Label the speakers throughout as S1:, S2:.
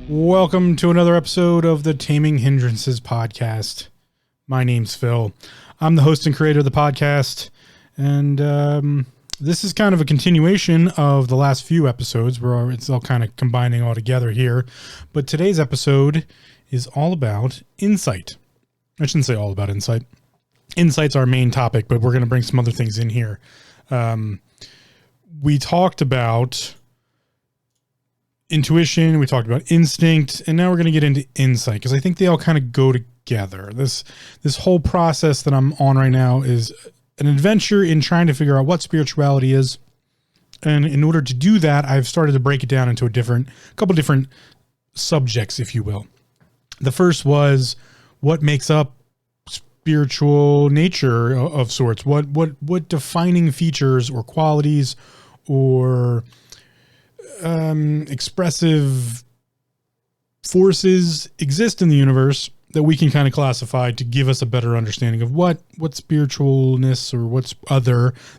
S1: Welcome to another episode of the Taming Hindrances podcast. My name's Phil. I'm the host and creator of the podcast, and this is kind of a continuation of the last few episodes where it's all kind of combining all together here. But today's episode is all about insight. I shouldn't say all about insight. Insight's our main topic, but we're going to bring some other things in here. We talked about intuition, we talked about instinct, and now we're going to get into insight because I think they all kind of go together. This whole process that I'm on right now is an adventure in trying to figure out what spirituality is. And in order to do that, I've started to break it down into a couple different subjects, if you will. The first was what makes up spiritual nature of sorts. What defining features or qualities or expressive forces exist in the universe that we can kind of classify to give us a better understanding of what spiritualness or what's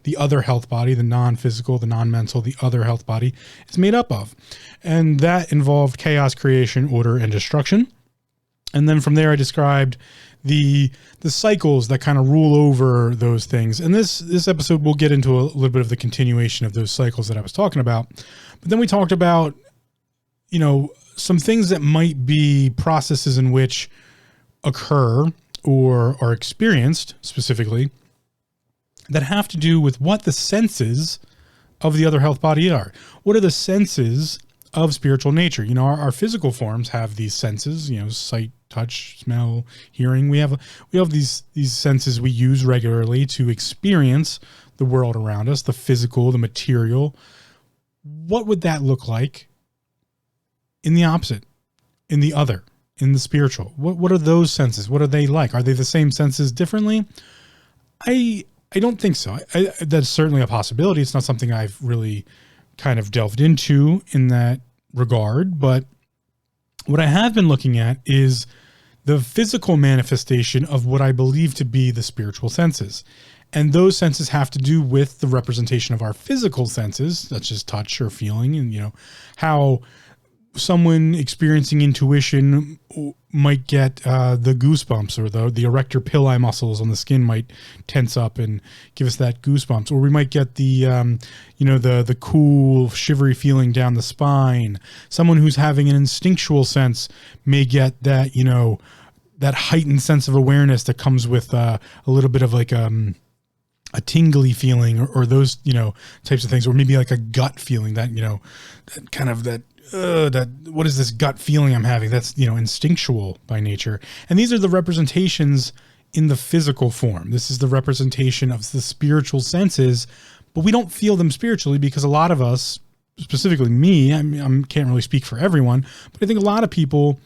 S1: the other health body, the non-physical, the non-mental, the other health body is made up of. And that involved chaos, creation, order, and destruction. And then from there I described the cycles that kind of rule over those things. And this episode will get into a little bit of the continuation of those cycles that I was talking about. But then we talked about, some things that might be processes in which occur or are experienced specifically that have to do with what the senses of the other health body are. What are the senses of spiritual nature? Our physical forms have these senses, sight, touch, smell, hearing. We have these senses we use regularly to experience the world around us, the physical, the material. What would that look like in the opposite, in the other, in the spiritual? What are those senses? What are they like? Are they the same senses differently? I don't think so. That's certainly a possibility. It's not something I've really kind of delved into in that regard, but what I have been looking at is the physical manifestation of what I believe to be the spiritual senses. And those senses have to do with the representation of our physical senses, such as touch or feeling, and how someone experiencing intuition might get the goosebumps, or the erector pili muscles on the skin might tense up and give us that goosebumps, or we might get the the cool shivery feeling down the spine. Someone who's having an instinctual sense may get that that heightened sense of awareness that comes with a little bit of like a tingly feeling, or those types of things, or maybe like a gut feeling that that kind of that what is this gut feeling I'm having? That's instinctual by nature. And these are the representations in the physical form. This is the representation of the spiritual senses, but we don't feel them spiritually because a lot of us, specifically me, I can't really speak for everyone, but I think a lot of people,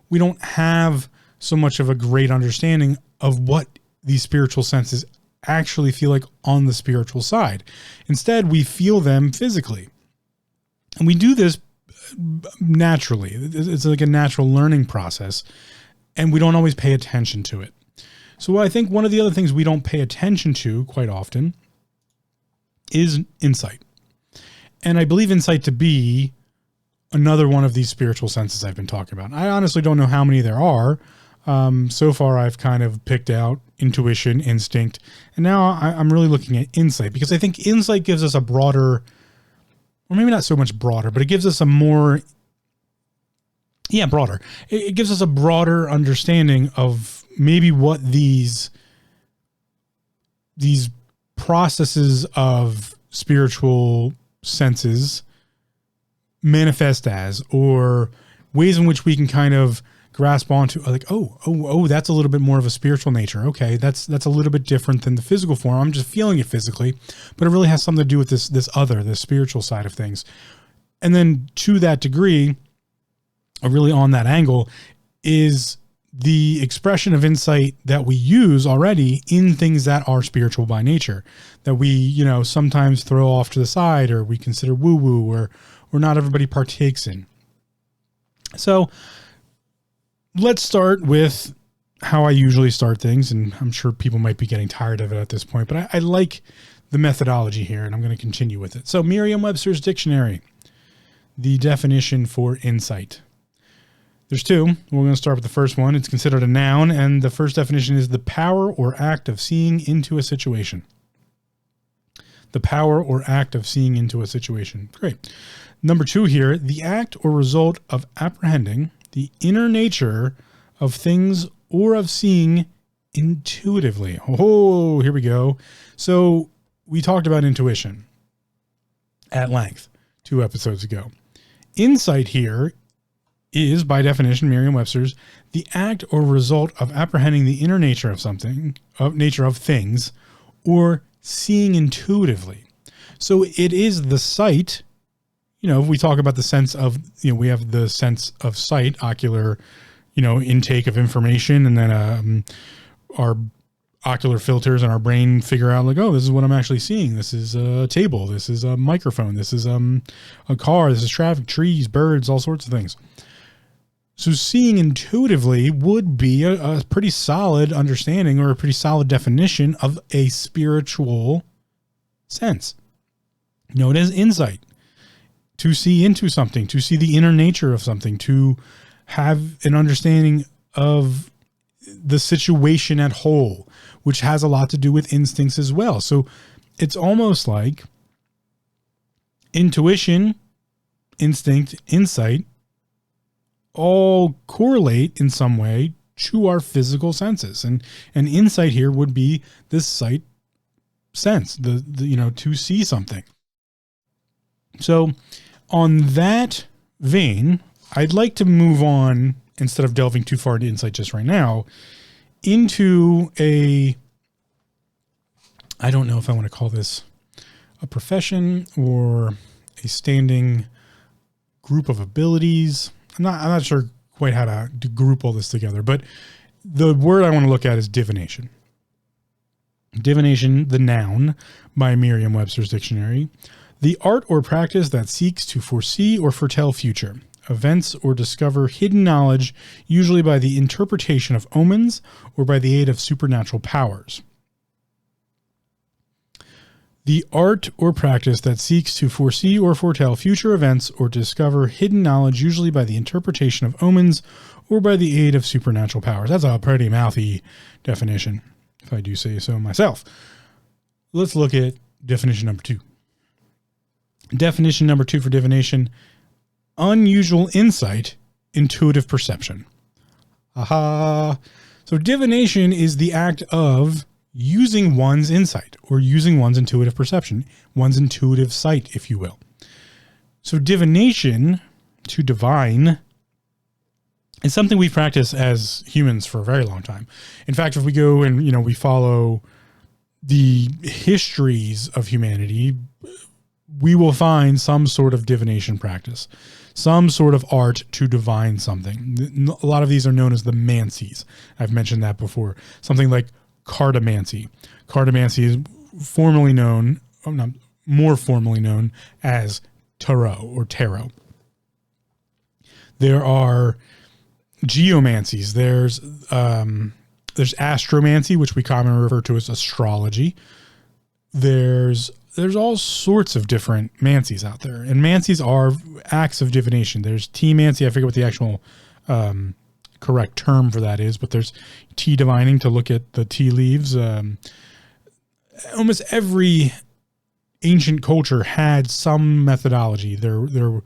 S1: we don't have so much of a great understanding of what these spiritual senses actually feel like on the spiritual side. Instead, we feel them physically. And we do this naturally. It's like a natural learning process, and we don't always pay attention to it. So I think one of the other things we don't pay attention to quite often is insight. And I believe insight to be another one of these spiritual senses I've been talking about. I honestly don't know how many there are. So far, I've kind of picked out intuition, instinct, and now I'm really looking at insight, because I think insight gives us a broader, or maybe not so much broader, but it gives us a more, broader. It gives us a broader understanding of maybe what these processes of spiritual senses manifest as, or ways in which we can kind of grasp onto, like, oh, that's a little bit more of a spiritual nature. Okay, that's a little bit different than the physical form. I'm just feeling it physically, but it really has something to do with this spiritual side of things. And then to that degree, or really on that angle, is the expression of insight that we use already in things that are spiritual by nature, that we, sometimes throw off to the side, or we consider woo-woo, or not everybody partakes in. So let's start with how I usually start things, and I'm sure people might be getting tired of it at this point, but I like the methodology here, and I'm going to continue with it. So Merriam-Webster's dictionary, the definition for insight. There's two. We're going to start with the first one. It's considered a noun, and the first definition is the power or act of seeing into a situation. The power or act of seeing into a situation. Great. Number two here, the act or result of apprehending the inner nature of things or of seeing intuitively. Oh, here we go. So we talked about intuition at length 2 episodes ago. Insight here is, by definition, Merriam-Webster's, the act or result of apprehending the inner nature of something, nature of things, or seeing intuitively. So it is the sight. If we talk about the sense of, we have the sense of sight, ocular, intake of information, and then our ocular filters and our brain figure out like, oh, this is what I'm actually seeing. This is a table. This is a microphone. This is a car. This is traffic, trees, birds, all sorts of things. So seeing intuitively would be a pretty solid understanding or a pretty solid definition of a spiritual sense. Known as insight. To see into something, to see the inner nature of something, to have an understanding of the situation at whole, which has a lot to do with instincts as well. So it's almost like intuition, instinct, insight all correlate in some way to our physical senses. And insight here would be this sight sense, the to see something. So on that vein, I'd like to move on, instead of delving too far into insight just right now, into I don't know if I want to call this a profession or a standing group of abilities. I'm not sure quite how to group all this together, but the word I want to look at is divination. Divination, the noun, by Merriam-Webster's dictionary. The art or practice that seeks to foresee or foretell future events or discover hidden knowledge, usually by the interpretation of omens or by the aid of supernatural powers. The art or practice that seeks to foresee or foretell future events or discover hidden knowledge, usually by the interpretation of omens or by the aid of supernatural powers. That's a pretty mouthy definition, if I do say so myself. Let's look at definition number 2. Definition number 2 for divination: unusual insight, intuitive perception. Aha. So divination is the act of using one's insight or using one's intuitive perception, one's intuitive sight, if you will. So divination, to divine, is something we practice as humans for a very long time. In fact, if we go and, we follow the histories of humanity, we will find some sort of divination practice, some sort of art to divine something. A lot of these are known as the mancies. I've mentioned that before. Something like cartomancy. Cartomancy is more formally known as tarot. There are geomancies. There's astromancy, which we commonly refer to as astrology. There's all sorts of different mancies out there, and mancies are acts of divination. There's tea-mancy. I forget what the actual correct term for that is, but there's tea divining, to look at the tea leaves. Almost every ancient culture had some methodology. There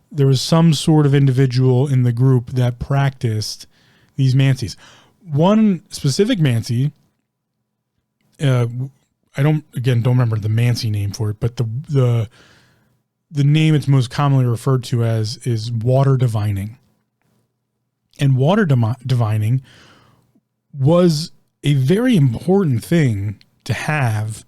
S1: was some sort of individual in the group that practiced these mancies. One specific mancy, I don't remember the mancy name for it, but the name it's most commonly referred to as is water divining. And water divining was a very important thing to have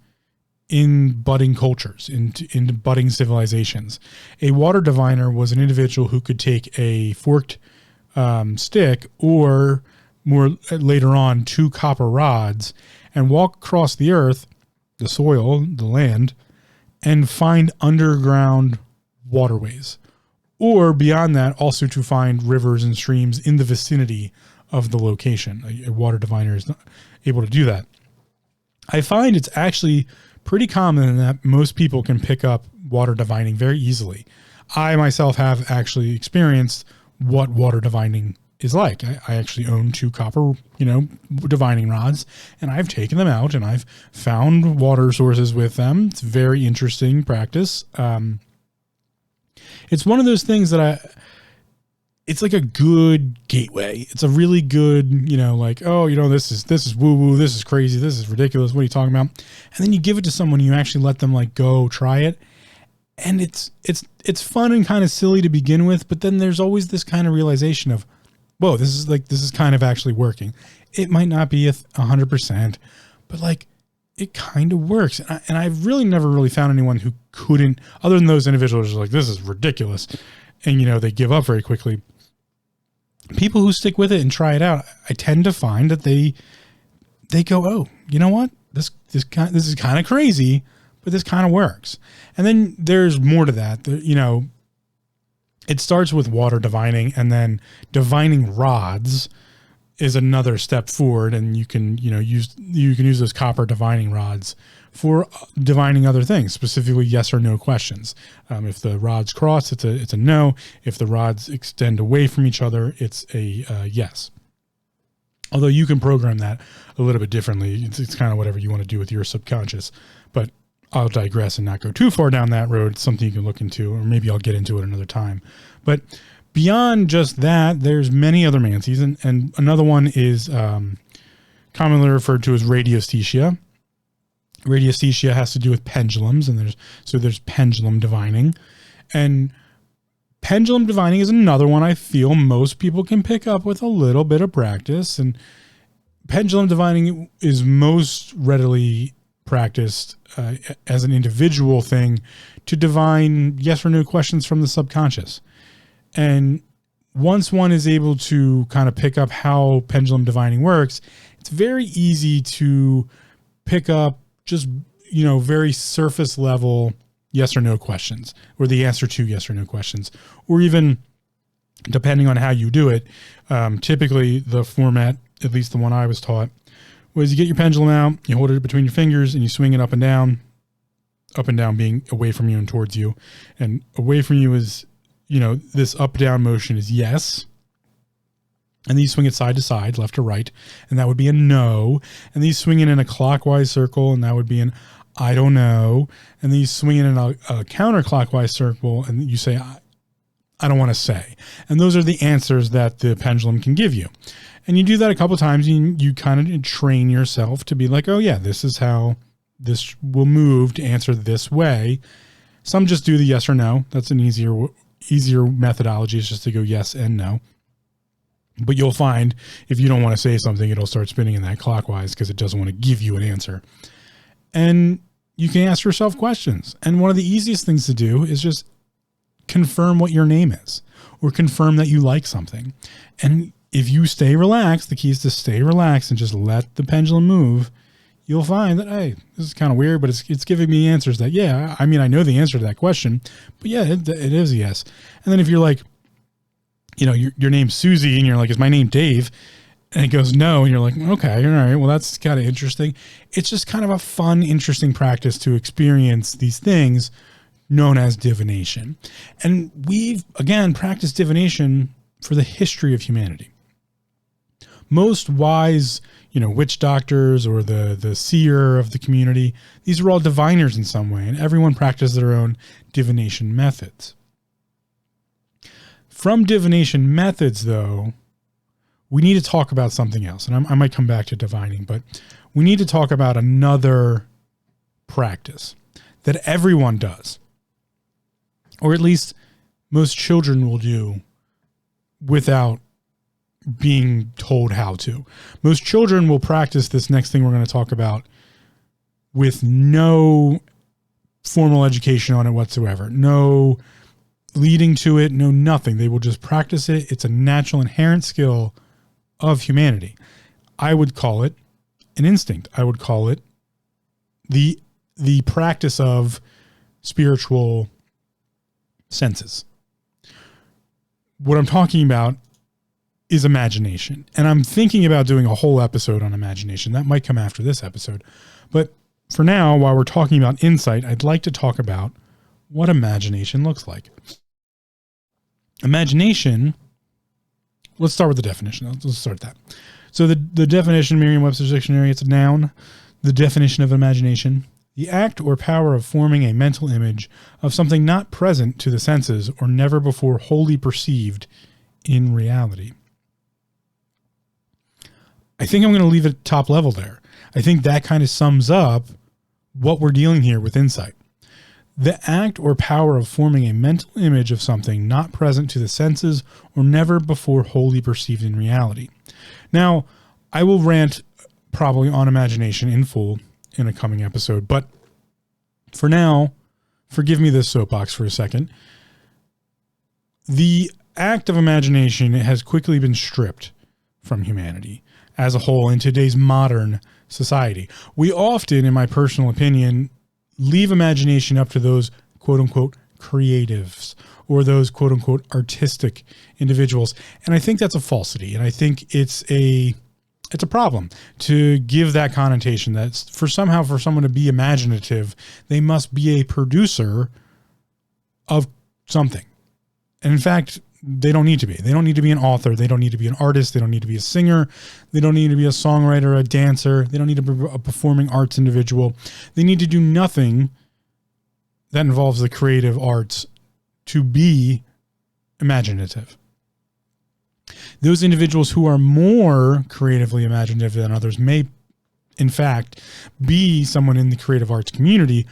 S1: in budding cultures, in budding civilizations. A water diviner was an individual who could take a forked stick, or more later on, 2 copper rods, and walk across the earth, the soil, the land, and find underground waterways. Or beyond that, also to find rivers and streams in the vicinity of the location. A water diviner is not able to do that. I find it's actually pretty common that most people can pick up water divining very easily. I myself have actually experienced what water divining is like. I actually own 2 copper, divining rods, and I've taken them out and I've found water sources with them. It's very interesting practice. It's one of those things that it's like a good gateway. It's a really good, this is woo woo. This is crazy. This is ridiculous. What are you talking about? And then you give it to someone and you actually let them go try it. And it's fun and kind of silly to begin with, but then there's always this kind of realization of, whoa, this is kind of actually working. It might not be 100%, but it kind of works. And I've really never really found anyone who couldn't, other than those individuals who are like, this is ridiculous. And, they give up very quickly. People who stick with it and try it out, I tend to find that they go, oh, you know what? This is kind of crazy, but this kind of works. And then there's more to that. It starts with water divining, and then divining rods is another step forward. And you can use those copper divining rods for divining other things, specifically yes or no questions. If the rods cross, it's a no. If the rods extend away from each other, it's a yes. Although you can program that a little bit differently. It's kind of whatever you want to do with your subconscious. But I'll digress and not go too far down that road. It's something you can look into, or maybe I'll get into it another time. But beyond just that, there's many other mancies, and another one is commonly referred to as radiesthesia. Radiesthesia has to do with pendulums, and there's pendulum divining. And pendulum divining is another one I feel most people can pick up with a little bit of practice. And pendulum divining is most readily practiced as an individual thing to divine yes or no questions from the subconscious. And once one is able to kind of pick up how pendulum divining works, it's very easy to pick up just, very surface level yes or no questions, or the answer to yes or no questions, or even depending on how you do it. Typically the format, at least the one I was taught, was you get your pendulum out, you hold it between your fingers, and you swing it up and down being away from you and towards you. And away from you is, this up-down motion is yes. And then you swing it side to side, left to right, and that would be a no. And then you swing it in a clockwise circle, and that would be an I don't know. And then you swing it in a counterclockwise circle, and you say, I don't want to say. And those are the answers that the pendulum can give you. And you do that a couple of times, and you kind of train yourself to be like, oh yeah, this is how this will move to answer this way. Some just do the yes or no. That's an easier methodology, is just to go yes and no. But you'll find if you don't want to say something, it'll start spinning in that clockwise because it doesn't want to give you an answer. And you can ask yourself questions. And one of the easiest things to do is just confirm what your name is, or confirm that you like something. And if you stay relaxed, the key is to stay relaxed and just let the pendulum move. You'll find that, hey, this is kind of weird, but it's giving me answers that, yeah, I mean, I know the answer to that question, but yeah, it is a yes. And then if you're like, your name's Susie, and you're like, is my name Dave? And it goes no, and you're like, okay, all right, well, that's kind of interesting. It's just kind of a fun, interesting practice to experience these things known as divination. And we've, again, practiced divination for the history of humanity. Most wise, witch doctors or the seer of the community, these are all diviners in some way, and everyone practices their own divination methods. From divination methods, though, we need to talk about something else. And I might come back to divining, but we need to talk about another practice that everyone does, or at least most children will do without being told how to. Most children will practice this next thing we're going to talk about with no formal education on it whatsoever. No leading to it, no nothing. They will just practice it. It's a natural, inherent skill of humanity. I would call it an instinct. I would call it the practice of spiritual senses. What I'm talking about is imagination. And I'm thinking about doing a whole episode on imagination. That might come after this episode. But for now, while we're talking about insight, I'd like to talk about what imagination looks like. Imagination, let's start with the definition. Let's start that. So the definition, Merriam-Webster's dictionary, it's a noun. The definition of imagination: the act or power of forming a mental image of something not present to the senses or never before wholly perceived in reality. I think I'm going to leave it top level there. I think that kind of sums up what we're dealing here with insight. The act or power of forming a mental image of something not present to the senses or never before wholly perceived in reality. Now, I will rant probably on imagination in full in a coming episode, but for now, forgive me this soapbox for a second. The act of imagination has quickly been stripped from humanity as a whole in today's modern society. We often, in my personal opinion, leave imagination up to those quote unquote creatives or those quote unquote artistic individuals. And I think that's a falsity. And I think it's a problem to give that connotation that for someone to be imaginative, they must be a producer of something. And in fact, they don't need to be. They don't need to be an author. They don't need to be an artist. They don't need to be a singer. They don't need to be a songwriter, a dancer. They don't need to be a performing arts individual. They need to do nothing that involves the creative arts to be imaginative. Those individuals who are more creatively imaginative than others may, in fact, be someone in the creative arts community,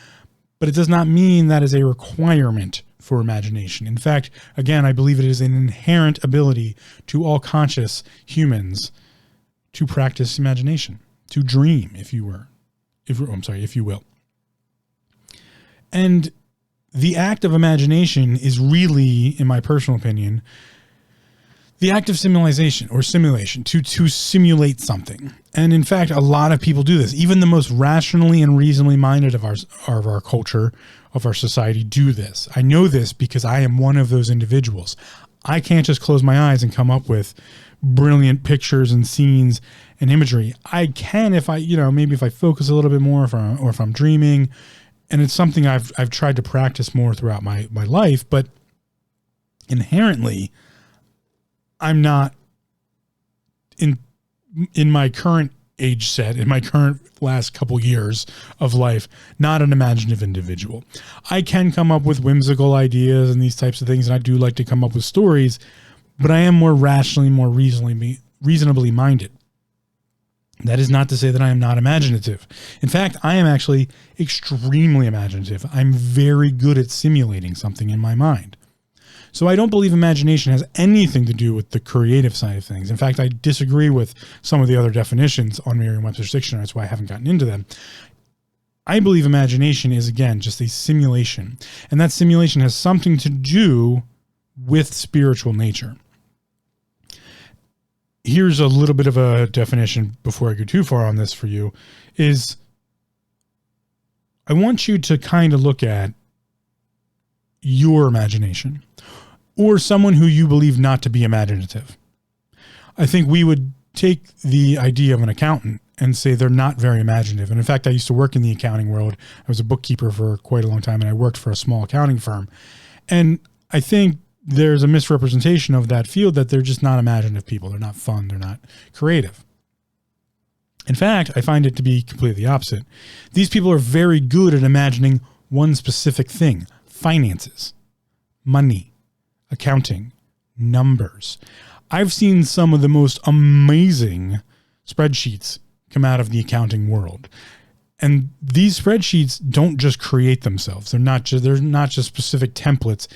S1: but it does not mean that is a requirement for imagination. In fact, again, I believe it is an inherent ability to all conscious humans to practice imagination, to dream, if you will. And the act of imagination is really, in my personal opinion, the act of simulation, to simulate something. And in fact, a lot of people do this. Even the most rationally and reasonably minded of our culture, of our society, do this. I know this because I am one of those individuals. I can't just close my eyes and come up with brilliant pictures and scenes and imagery. I can if maybe if I focus a little bit more, or if I'm dreaming. And it's something I've tried to practice more throughout my life, but inherently, I'm not in my current age set, in my current last couple years of life, not an imaginative individual. I can come up with whimsical ideas and these types of things, and I do like to come up with stories, but I am more rationally, more reasonably minded. That is not to say that I am not imaginative. In fact, I am actually extremely imaginative. I'm very good at simulating something in my mind. So I don't believe imagination has anything to do with the creative side of things. In fact, I disagree with some of the other definitions on Merriam-Webster's dictionary. That's why I haven't gotten into them. I believe imagination is, again, just a simulation. And that simulation has something to do with spiritual nature. Here's a little bit of a definition before I go too far on this for you, is I want you to kind of look at your imagination, or someone who you believe not to be imaginative. I think we would take the idea of an accountant and say they're not very imaginative. And in fact, I used to work in the accounting world. I was a bookkeeper for quite a long time, and I worked for a small accounting firm. And I think there's a misrepresentation of that field, that they're just not imaginative people. They're not fun. They're not creative. In fact, I find it to be completely the opposite. These people are very good at imagining one specific thing: finances, money, accounting, numbers. I've seen some of the most amazing spreadsheets come out of the accounting world. And these spreadsheets don't just create themselves. They're not just specific templates.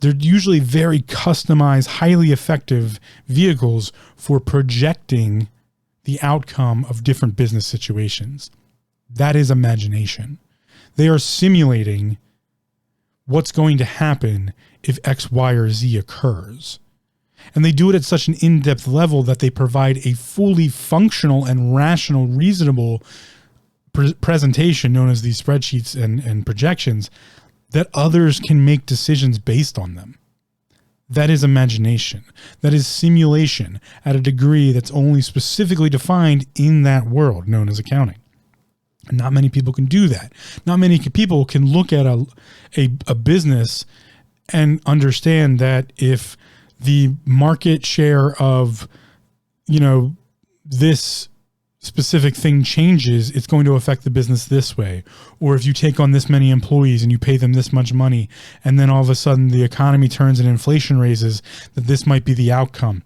S1: They're usually very customized, highly effective vehicles for projecting the outcome of different business situations. That is imagination. They are simulating what's going to happen if X, Y, or Z occurs. And they do it at such an in-depth level that they provide a fully functional and rational, reasonable presentation known as these spreadsheets and projections that others can make decisions based on them. That is imagination. That is simulation at a degree that's only specifically defined in that world known as accounting. And not many people can do that. Not many people can look at a business and understand that if the market share of, this specific thing changes, it's going to affect the business this way. Or if you take on this many employees and you pay them this much money, and then all of a sudden the economy turns and inflation raises, that this might be the outcome.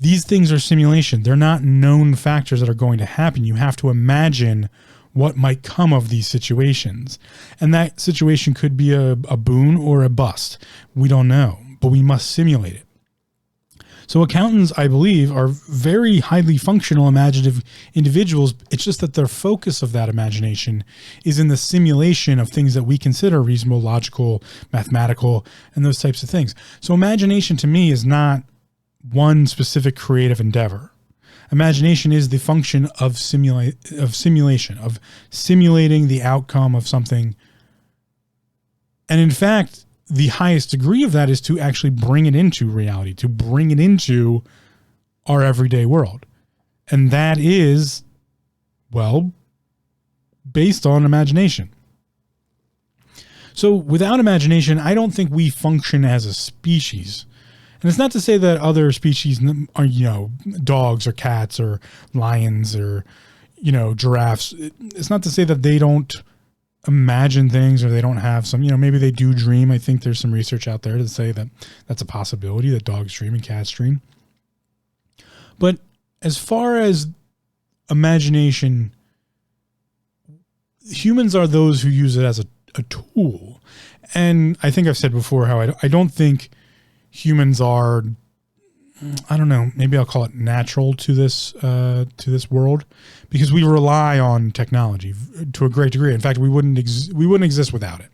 S1: These things are simulation. They're not known factors that are going to happen. You have to imagine what might come of these situations. And that situation could be a boon or a bust. We don't know, but we must simulate it. So accountants, I believe, are very highly functional, imaginative individuals. It's just that their focus of that imagination is in the simulation of things that we consider reasonable, logical, mathematical, and those types of things. So imagination to me is not one specific creative endeavor. Imagination is the function of simulation, of simulating the outcome of something. And in fact, the highest degree of that is to actually bring it into reality, to bring it into our everyday world. And that is, well, based on imagination. So without imagination, I don't think we function as a species. And it's not to say that other species are, dogs or cats or lions or, giraffes. It's not to say that they don't imagine things or they don't have some, maybe they do dream. I think there's some research out there to say that that's a possibility, that dogs dream and cats dream. But as far as imagination, humans are those who use it as a tool. And I think I've said before how I don't think humans are, I don't know, maybe I'll call it natural to this world, because we rely on technology to a great degree. In fact, we wouldn't exist without it.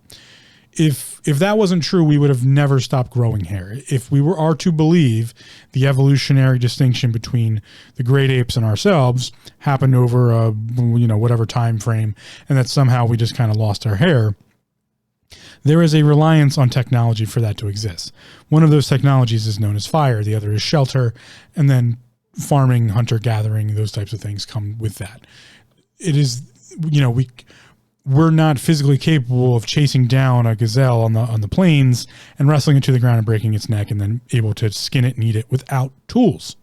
S1: If that wasn't true, we would have never stopped growing hair. If we are to believe the evolutionary distinction between the great apes and ourselves happened over whatever time frame, and that somehow we just kind of lost our hair, there is a reliance on technology for that to exist. One of those technologies is known as fire. The other is shelter. And then farming, hunter gathering, those types of things come with that. It is, we're not physically capable of chasing down a gazelle on the plains and wrestling it to the ground and breaking its neck and then able to skin it and eat it without tools.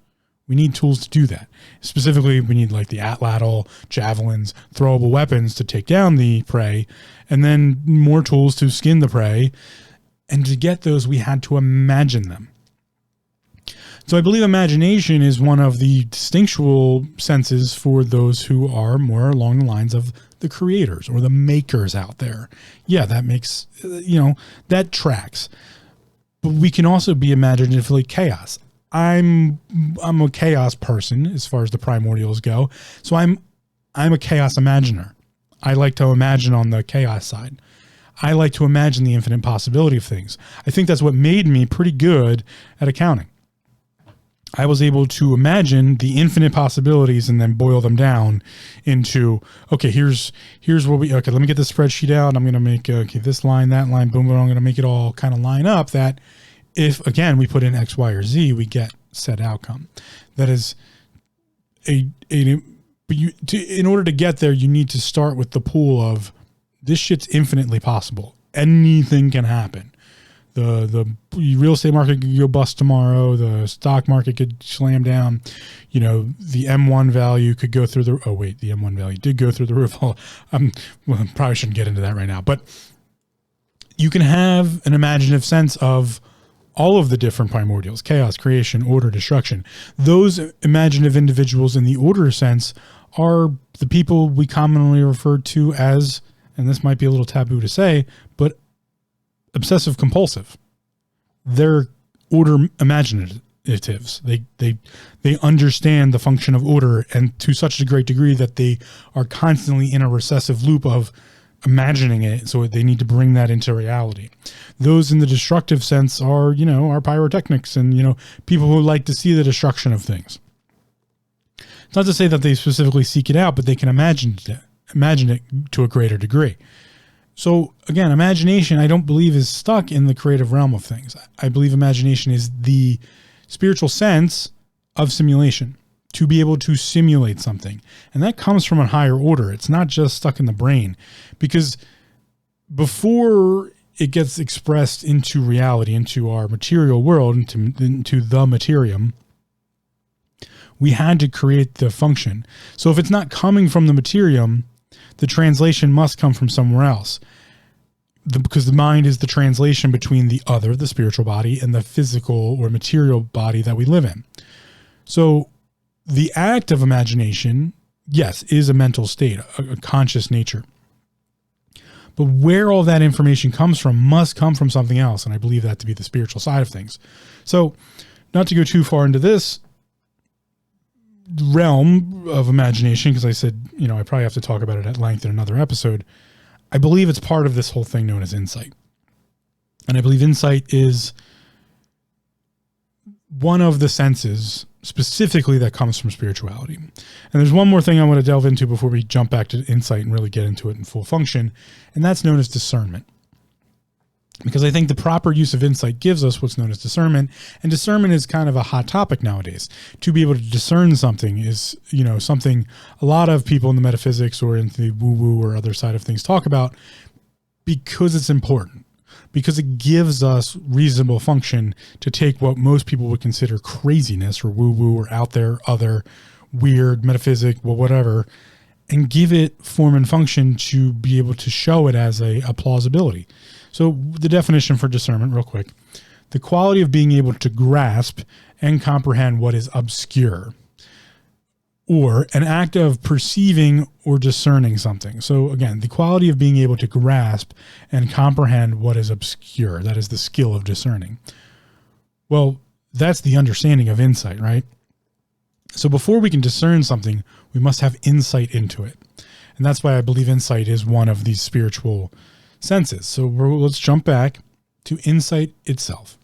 S1: We need tools to do that. Specifically, we need like the atlatl, javelins, throwable weapons to take down the prey, and then more tools to skin the prey. And to get those, we had to imagine them. So I believe imagination is one of the distinctual senses for those who are more along the lines of the creators or the makers out there. Yeah, that makes, that tracks. But we can also be imaginatively chaos. I'm a chaos person as far as the primordials go. So I'm a chaos imaginer. I like to imagine on the chaos side. I like to imagine the infinite possibility of things. I think that's what made me pretty good at accounting. I was able to imagine the infinite possibilities and then boil them down into, okay, here's what let me get this spreadsheet out. I'm going to make, this line, that line, boom, boom. I'm going to make it all kind of line up that if, again, we put in X, Y, or Z, we get said outcome. That is in order to get there, you need to start with the pool of this shit's infinitely possible. Anything can happen. The real estate market could go bust tomorrow. The stock market could slam down. The M1 value could go through the M1 value did go through the roof. Probably shouldn't get into that right now, but you can have an imaginative sense of all of the different primordials: chaos, creation, order, destruction. Those imaginative individuals in the order sense are the people we commonly refer to as, and this might be a little taboo to say, but obsessive compulsive. They're order imaginatives. They understand the function of order, and to such a great degree that they are constantly in a recessive loop of imagining it, so they need to bring that into reality. Those in the destructive sense are, our pyrotechnics and, people who like to see the destruction of things. It's not to say that they specifically seek it out, but they can imagine it to a greater degree. So again, imagination, I don't believe, is stuck in the creative realm of things. I believe imagination is the spiritual sense of simulation, to be able to simulate something. And that comes from a higher order. It's not just stuck in the brain, because before it gets expressed into reality, into our material world, into the materium, we had to create the function. So if it's not coming from the materium, the translation must come from somewhere else. Because the mind is the translation between the other, the spiritual body, and the physical or material body that we live in. So the act of imagination, yes, is a mental state, a conscious nature. But where all that information comes from must come from something else. And I believe that to be the spiritual side of things. So not to go too far into this realm of imagination, because I said, I probably have to talk about it at length in another episode. I believe it's part of this whole thing known as insight. And I believe insight is one of the senses specifically that comes from spirituality. And there's one more thing I want to delve into before we jump back to insight and really get into it in full function. And that's known as discernment. Because I think the proper use of insight gives us what's known as discernment. And discernment is kind of a hot topic nowadays. To be able to discern something is, something a lot of people in the metaphysics or in the woo-woo or other side of things talk about, because it's important. Because it gives us reasonable function to take what most people would consider craziness or woo-woo or out there, other, weird, metaphysic, whatever, and give it form and function to be able to show it as a plausibility. So the definition for discernment, real quick: the quality of being able to grasp and comprehend what is obscure, or an act of perceiving or discerning something. So again, the quality of being able to grasp and comprehend what is obscure. That is the skill of discerning. Well, that's the understanding of insight, right? So before we can discern something, we must have insight into it. And that's why I believe insight is one of these spiritual senses. So let's jump back to insight itself.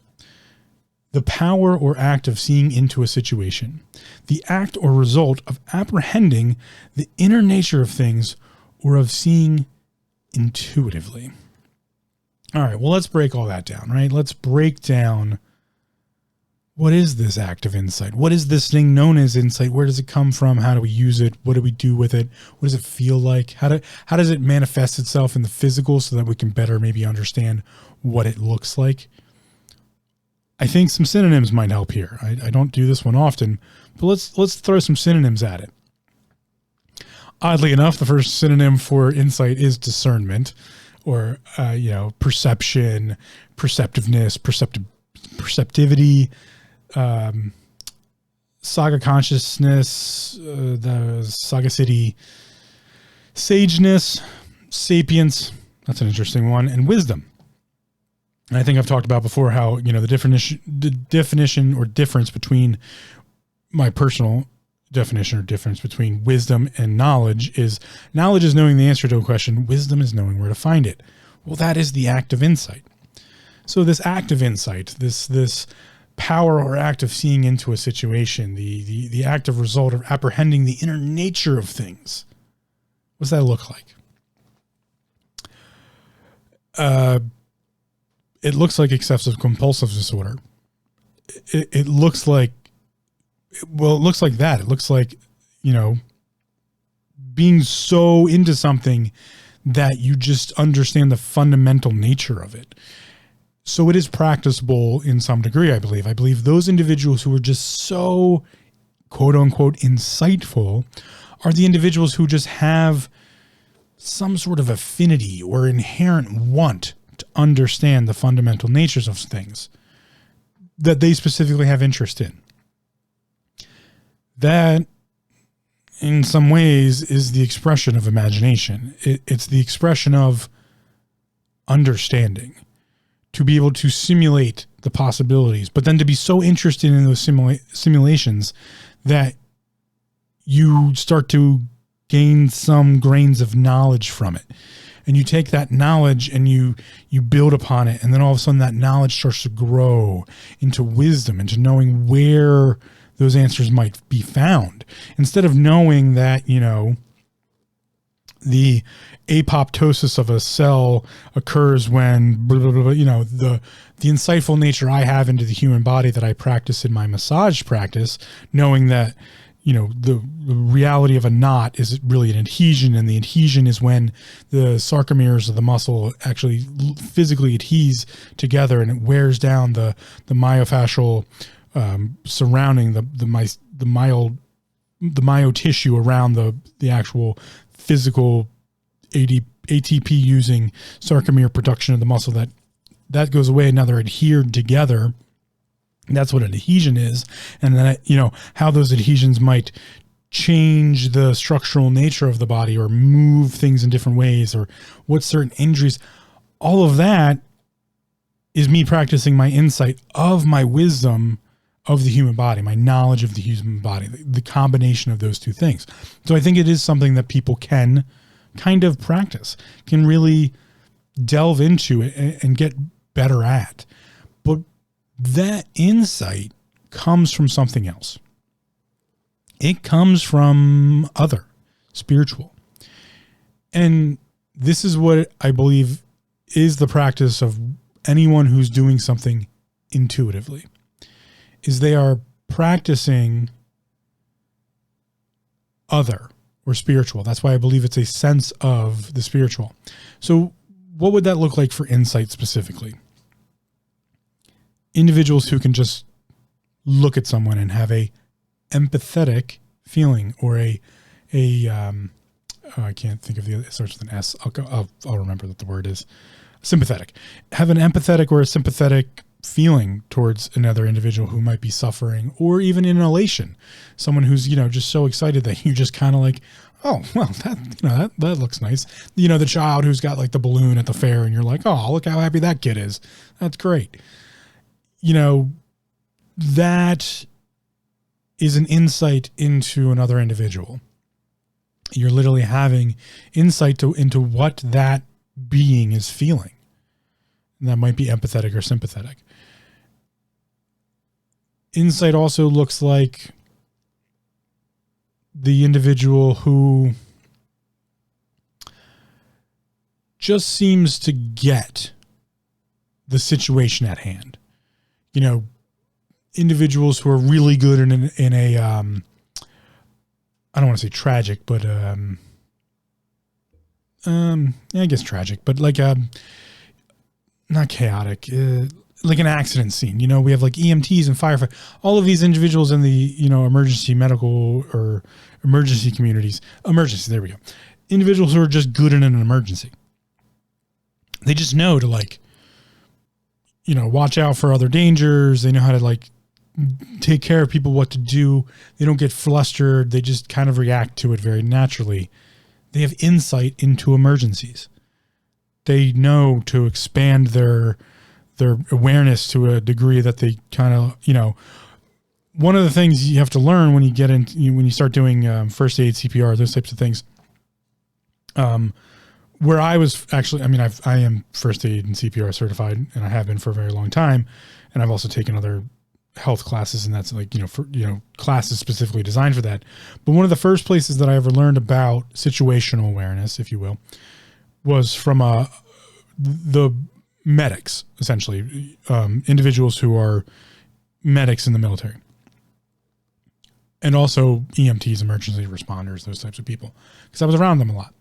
S1: The power or act of seeing into a situation. The act or result of apprehending the inner nature of things or of seeing intuitively. All right, well, let's break all that down, right? Let's break down, what is this act of insight? What is this thing known as insight? Where does it come from? How do we use it? What do we do with it? What does it feel like? How does it manifest itself in the physical so that we can better maybe understand what it looks like? I think some synonyms might help here. I don't do this one often, but let's throw some synonyms at it. Oddly enough, the first synonym for insight is discernment, or perception, perceptiveness, perceptivity, saga consciousness, the saga city, sageness, sapience. That's an interesting one, and wisdom. And I think I've talked about before how, the definition or difference between my personal definition or difference between wisdom and knowledge is knowing the answer to a question. Wisdom is knowing where to find it. Well, that is the act of insight. So this act of insight, this power or act of seeing into a situation, the active result of apprehending the inner nature of things. What does that look like? It looks like excessive compulsive disorder. It looks like, it looks like that. It looks like, being so into something that you just understand the fundamental nature of it. So it is practicable in some degree, I believe. I believe those individuals who are just so, quote unquote, insightful are the individuals who just have some sort of affinity or inherent want to understand the fundamental natures of things that they specifically have interest in. That, in some ways, is the expression of imagination. It's the expression of understanding, to be able to simulate the possibilities, but then to be so interested in those simulations that you start to gain some grains of knowledge from it. And you take that knowledge and you build upon it. And then all of a sudden that knowledge starts to grow into wisdom, into knowing where those answers might be found. Instead of knowing that, the apoptosis of a cell occurs when, blah, blah, blah, the insightful nature I have into the human body that I practice in my massage practice, knowing that, the reality of a knot is really an adhesion, and the adhesion is when the sarcomeres of the muscle actually physically adheres together, and it wears down the myofascial surrounding the myo tissue around the actual physical ATP using sarcomere production of the muscle. That goes away, and now they're adhered together. That's what an adhesion is. And then, how those adhesions might change the structural nature of the body or move things in different ways, or what certain injuries, all of that is me practicing my insight of my wisdom of the human body, my knowledge of the human body, the combination of those two things. So I think it is something that people can kind of practice, can really delve into it and get better at. But that insight comes from something else. It comes from other, spiritual. And this is what I believe is the practice of anyone who's doing something intuitively, is they are practicing other or spiritual. That's why I believe it's a sense of the spiritual. So what would that look like for insight specifically? Individuals who can just look at someone and have a empathetic feeling, or I can't think of it starts with an S. I'll remember what the word is. Sympathetic. Have an empathetic or a sympathetic feeling towards another individual who might be suffering, or even in elation. Someone who's, just so excited that you just kind of like, oh, well, that looks nice. The child who's got like the balloon at the fair, and you're like, oh, look how happy that kid is. That's great. That is an insight into another individual. You're literally having insight into what that being is feeling. And that might be empathetic or sympathetic. Insight also looks like the individual who just seems to get the situation at hand. Individuals who are really good in a I don't want to say tragic, but I guess tragic, but like not chaotic, like an accident scene. We have like EMTs and firefighters, all of these individuals in the emergency medical or emergency communities. There we go. Individuals who are just good in an emergency. They just know to watch out for other dangers. They know how to take care of people, what to do. They don't get flustered. They just kind of react to it very naturally. They have insight into emergencies. They know to expand their awareness to a degree that they kind of, one of the things you have to learn when you get into, when you start doing first aid, CPR, those types of things, where I was actually, I am first aid and CPR certified, and I have been for a very long time. And I've also taken other health classes, and that's classes specifically designed for that. But one of the first places that I ever learned about situational awareness, if you will, was from the medics, essentially, individuals who are medics in the military, and also EMTs, emergency responders, those types of people, because I was around them a lot.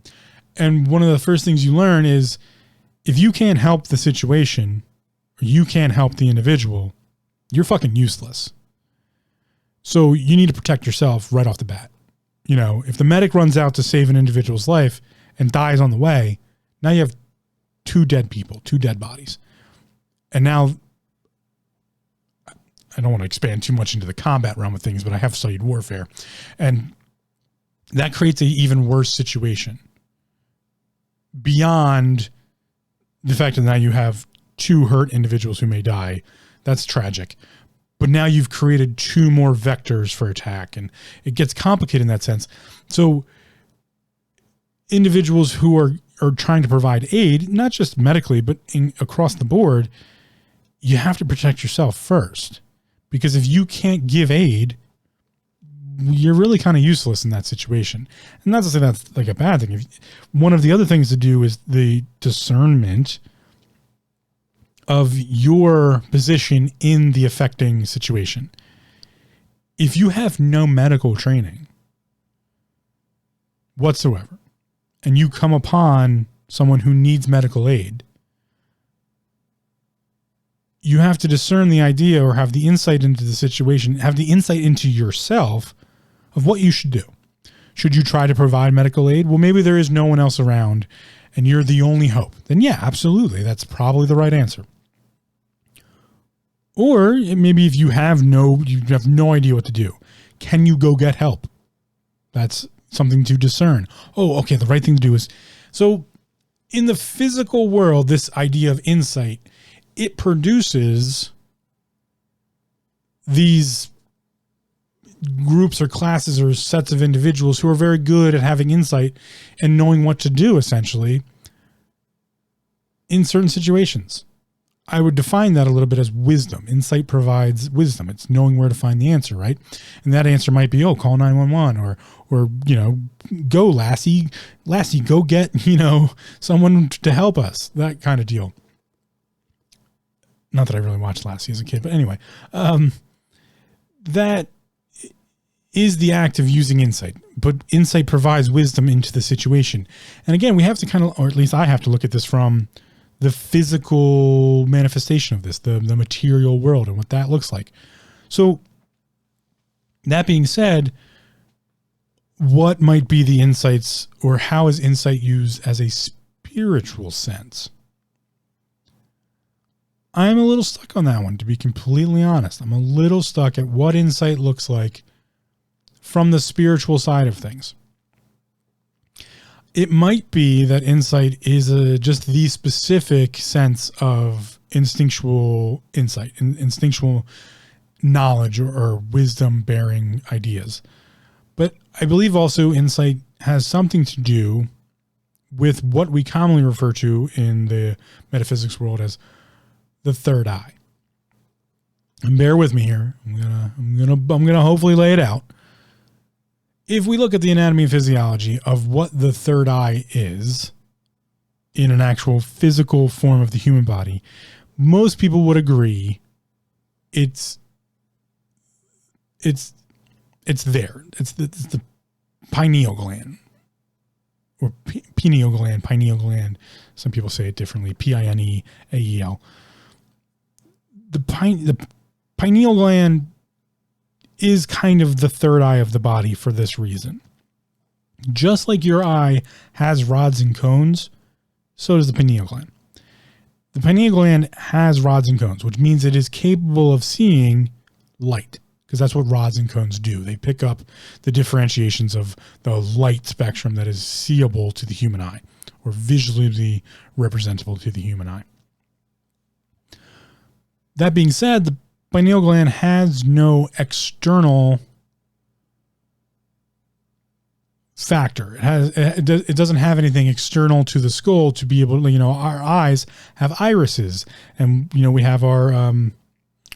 S1: And one of the first things you learn is, if you can't help the situation, or you can't help the individual, you're fucking useless. So you need to protect yourself right off the bat. If the medic runs out to save an individual's life and dies on the way, now you have two dead people, two dead bodies. And now, I don't want to expand too much into the combat realm of things, but I have studied warfare. And that creates an even worse situation. Beyond the fact that now you have two hurt individuals who may die. That's tragic. But now you've created two more vectors for attack, and it gets complicated in that sense. So individuals who are trying to provide aid, not just medically, but across the board, you have to protect yourself first. Because if you can't give aid, you're really kind of useless in that situation. And not to say that's like a bad thing. One of the other things to do is the discernment of your position in the affecting situation. if you have no medical training whatsoever, and you come upon someone who needs medical aid, you have to discern the idea or have the insight into the situation, have the insight into yourself of what you should do. Should you try to provide medical aid? Well, maybe there is no one else around and you're the only hope. Then yeah, absolutely. That's probably the right answer. Or maybe if you have no idea what to do, can you go get help? That's something to discern. Oh, okay. The right thing to do is, so in the physical world, this idea of insight, it produces these groups or classes or sets of individuals who are very good at having insight and knowing what to do, essentially, in certain situations. I would define that a little bit as wisdom. Insight provides wisdom. It's knowing where to find the answer, right? And that answer might be, oh, call 911 or go Lassie, go get, someone to help us, that kind of deal. Not that I really watched Lassie as a kid, but anyway, that is the act of using insight, but insight provides wisdom into the situation. And again, we have to or at least I have to look at this from the physical manifestation of this, the material world and what that looks like. So that being said, what might be the insights, or how is insight used as a spiritual sense? I'm a little stuck on that one, to be completely honest. I'm a little stuck at what insight looks like from the spiritual side of things. It might be that insight is just the specific sense of instinctual insight, instinctual knowledge or wisdom-bearing ideas. But I believe also insight has something to do with what we commonly refer to in the metaphysics world as the third eye. And bear with me here. I'm gonna hopefully lay it out. If we look at the anatomy and physiology of what the third eye is in an actual physical form of the human body, most people would agree it's there. It's the pineal gland, or pineal gland. Some people say it differently. Pineal. The pineal gland is kind of the third eye of the body for this reason. Just like your eye has rods and cones, so does the pineal gland. The pineal gland has rods and cones, which means it is capable of seeing light, because that's what rods and cones do. They pick up the differentiations of the light spectrum that is seeable to the human eye, or visually representable to the human eye. That being said, the pineal gland has no external factor. It doesn't have anything external to the skull to be able to, our eyes have irises, and, we have our, I'm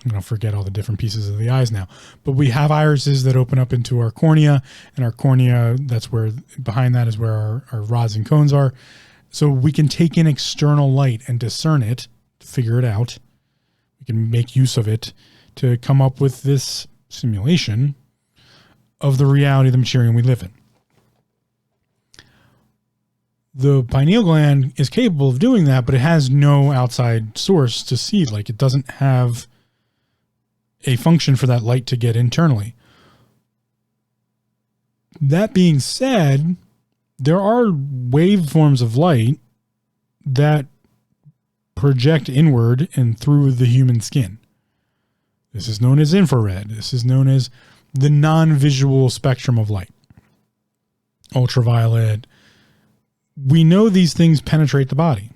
S1: going to forget all the different pieces of the eyes now, but we have irises that open up into our cornea, and our cornea, behind that is where our rods and cones are. So we can take in external light and discern it, figure it out. We can make use of it to come up with this simulation of the reality of the material we live in. The pineal gland is capable of doing that, but it has no outside source to see. Like, it doesn't have a function for that light to get internally. That being said, there are waveforms of light that project inward and through the human skin. This is known as infrared. This is known as the non-visual spectrum of light. Ultraviolet. We know these things penetrate the body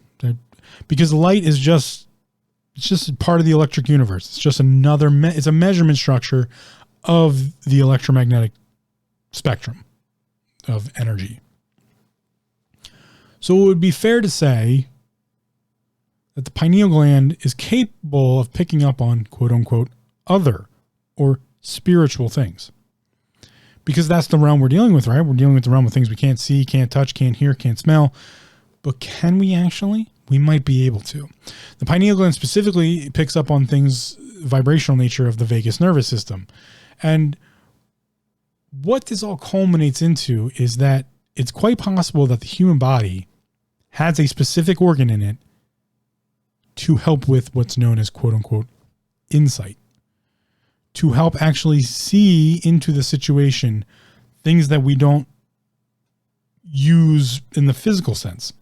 S1: because light is just part of the electric universe. It's just it's a measurement structure of the electromagnetic spectrum of energy. So it would be fair to say that the pineal gland is capable of picking up on, quote unquote, other or spiritual things. Because that's the realm we're dealing with, right? We're dealing with the realm of things we can't see, can't touch, can't hear, can't smell. But can we actually? We might be able to. The pineal gland specifically picks up on things, vibrational nature of the vagus nervous system. And what this all culminates into is that it's quite possible that the human body has a specific organ in it to help with what's known as quote unquote insight, to help actually see into the situation things that we don't use in the physical sense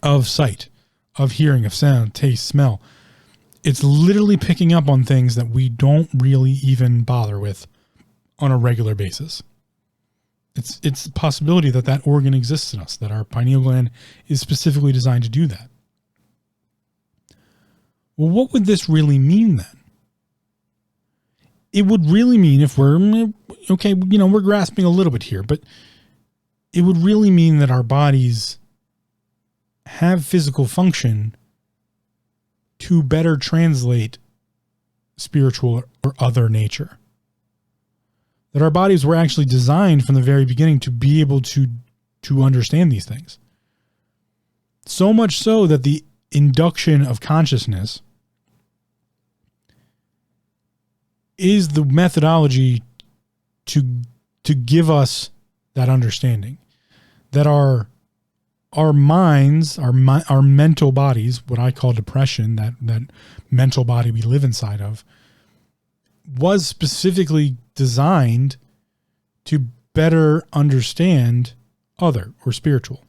S1: of sight, of hearing, of sound, taste, smell. It's literally picking up on things that we don't really even bother with on a regular basis. It's a possibility that that organ exists in us, that our pineal gland is specifically designed to do that. Well, what would this really mean then? It would really mean, if we're, okay, we're grasping a little bit here, but it would really mean that our bodies have physical function to better translate spiritual or other nature. That our bodies were actually designed from the very beginning to be able to understand these things. So much so that the induction of consciousness is the methodology to give us that understanding. That our minds, our mental bodies, what I call depression, that mental body we live inside of, was specifically designed to better understand other or spiritual.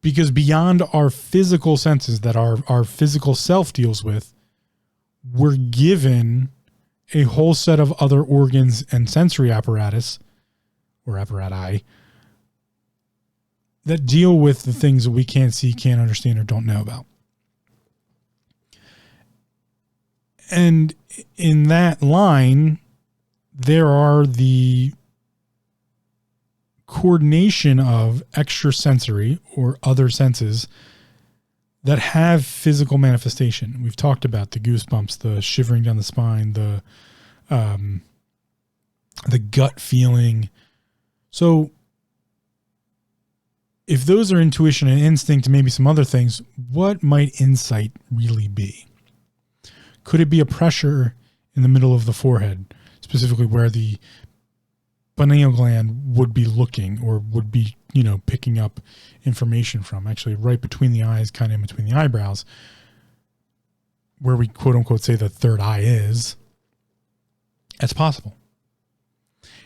S1: Because beyond our physical senses that our physical self deals with, we're given a whole set of other organs and sensory apparatus or apparati that deal with the things that we can't see, can't understand, or don't know about. And in that line, there are the coordination of extrasensory or other senses that have physical manifestation. We've talked about the goosebumps, the shivering down the spine, the gut feeling. So if those are intuition and instinct and maybe some other things, what might insight really be? Could it be a pressure in the middle of the forehead, specifically where the pineal gland would be looking or would be, picking up information from? Actually, right between the eyes, kind of in between the eyebrows, where we quote unquote say the third eye is. That's possible.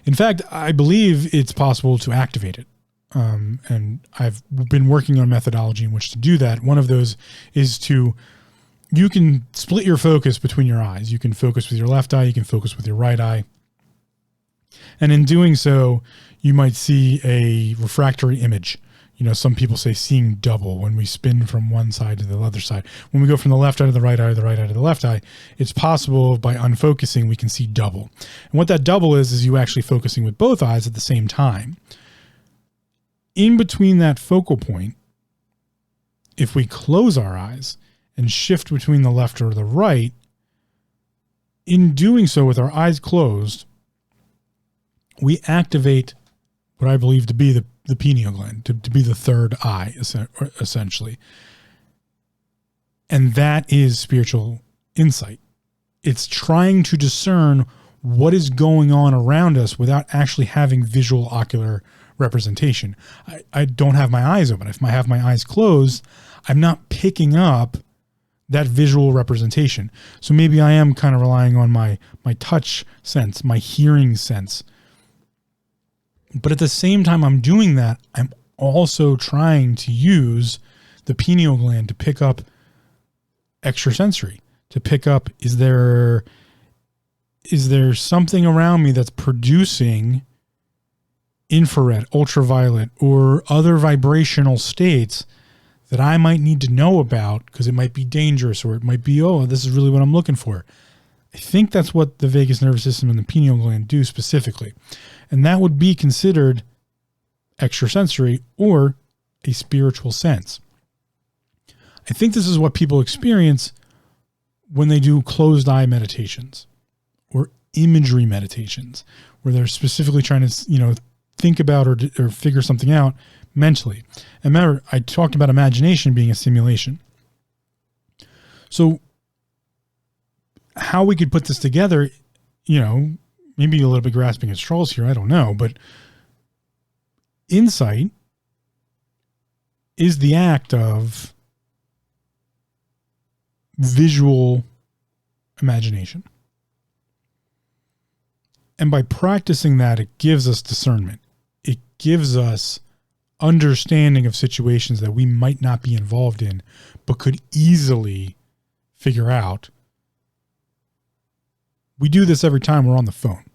S1: In fact, I believe it's possible to activate it. And I've been working on methodology in which to do that. One of those is you can split your focus between your eyes. You can focus with your left eye. You can focus with your right eye. And in doing so, you might see a refractory image. Some people say seeing double when we spin from one side to the other side. When we go from the left eye to the right eye, or the right eye to the left eye, it's possible by unfocusing, we can see double. And what that double is you actually focusing with both eyes at the same time. In between that focal point, if we close our eyes and shift between the left or the right, in doing so with our eyes closed, we activate what I believe to be the pineal gland, to be the third eye, essentially. And that is spiritual insight. It's trying to discern what is going on around us without actually having visual ocular representation. I don't have my eyes open. If I have my eyes closed, I'm not picking up that visual representation. So maybe I am kind of relying on my touch sense, my hearing sense. But at the same time I'm doing that, I'm also trying to use the pineal gland to pick up extrasensory, to pick up, is there something around me that's producing infrared, ultraviolet, or other vibrational states that I might need to know about because it might be dangerous, or it might be, this is really what I'm looking for. I think that's what the vagus nervous system and the pineal gland do specifically. And that would be considered extrasensory or a spiritual sense. I think this is what people experience when they do closed eye meditations or imagery meditations, where they're specifically trying to, think about or figure something out mentally. And remember, I talked about imagination being a simulation. So how we could put this together, maybe a little bit grasping at straws here, I don't know, but insight is the act of visual imagination. And by practicing that, it gives us discernment. It gives us understanding of situations that we might not be involved in, but could easily figure out. We do this every time we're on the phone.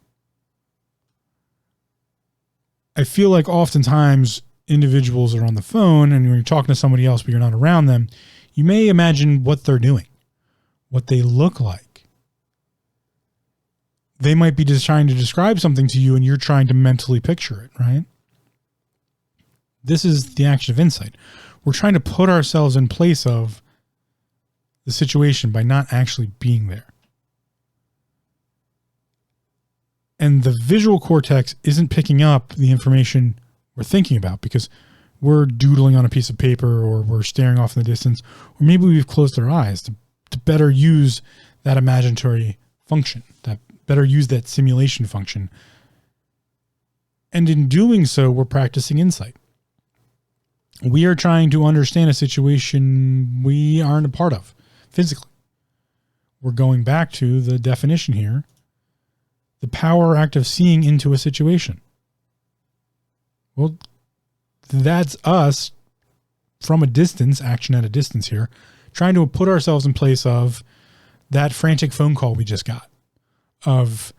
S1: I feel like oftentimes individuals are on the phone, and when you're talking to somebody else but you're not around them, you may imagine what they're doing, what they look like. They might be just trying to describe something to you and you're trying to mentally picture it, right? This is the action of insight. We're trying to put ourselves in place of the situation by not actually being there. And the visual cortex isn't picking up the information we're thinking about because we're doodling on a piece of paper, or we're staring off in the distance, or maybe we've closed our eyes to better use that imaginatory function, that better use that simulation function. And in doing so, we're practicing insight. We are trying to understand a situation we aren't a part of physically. We're going back to the definition here. The power or act of seeing into a situation. Well, that's us from a distance, action at a distance here, trying to put ourselves in place of that frantic phone call we just got, of,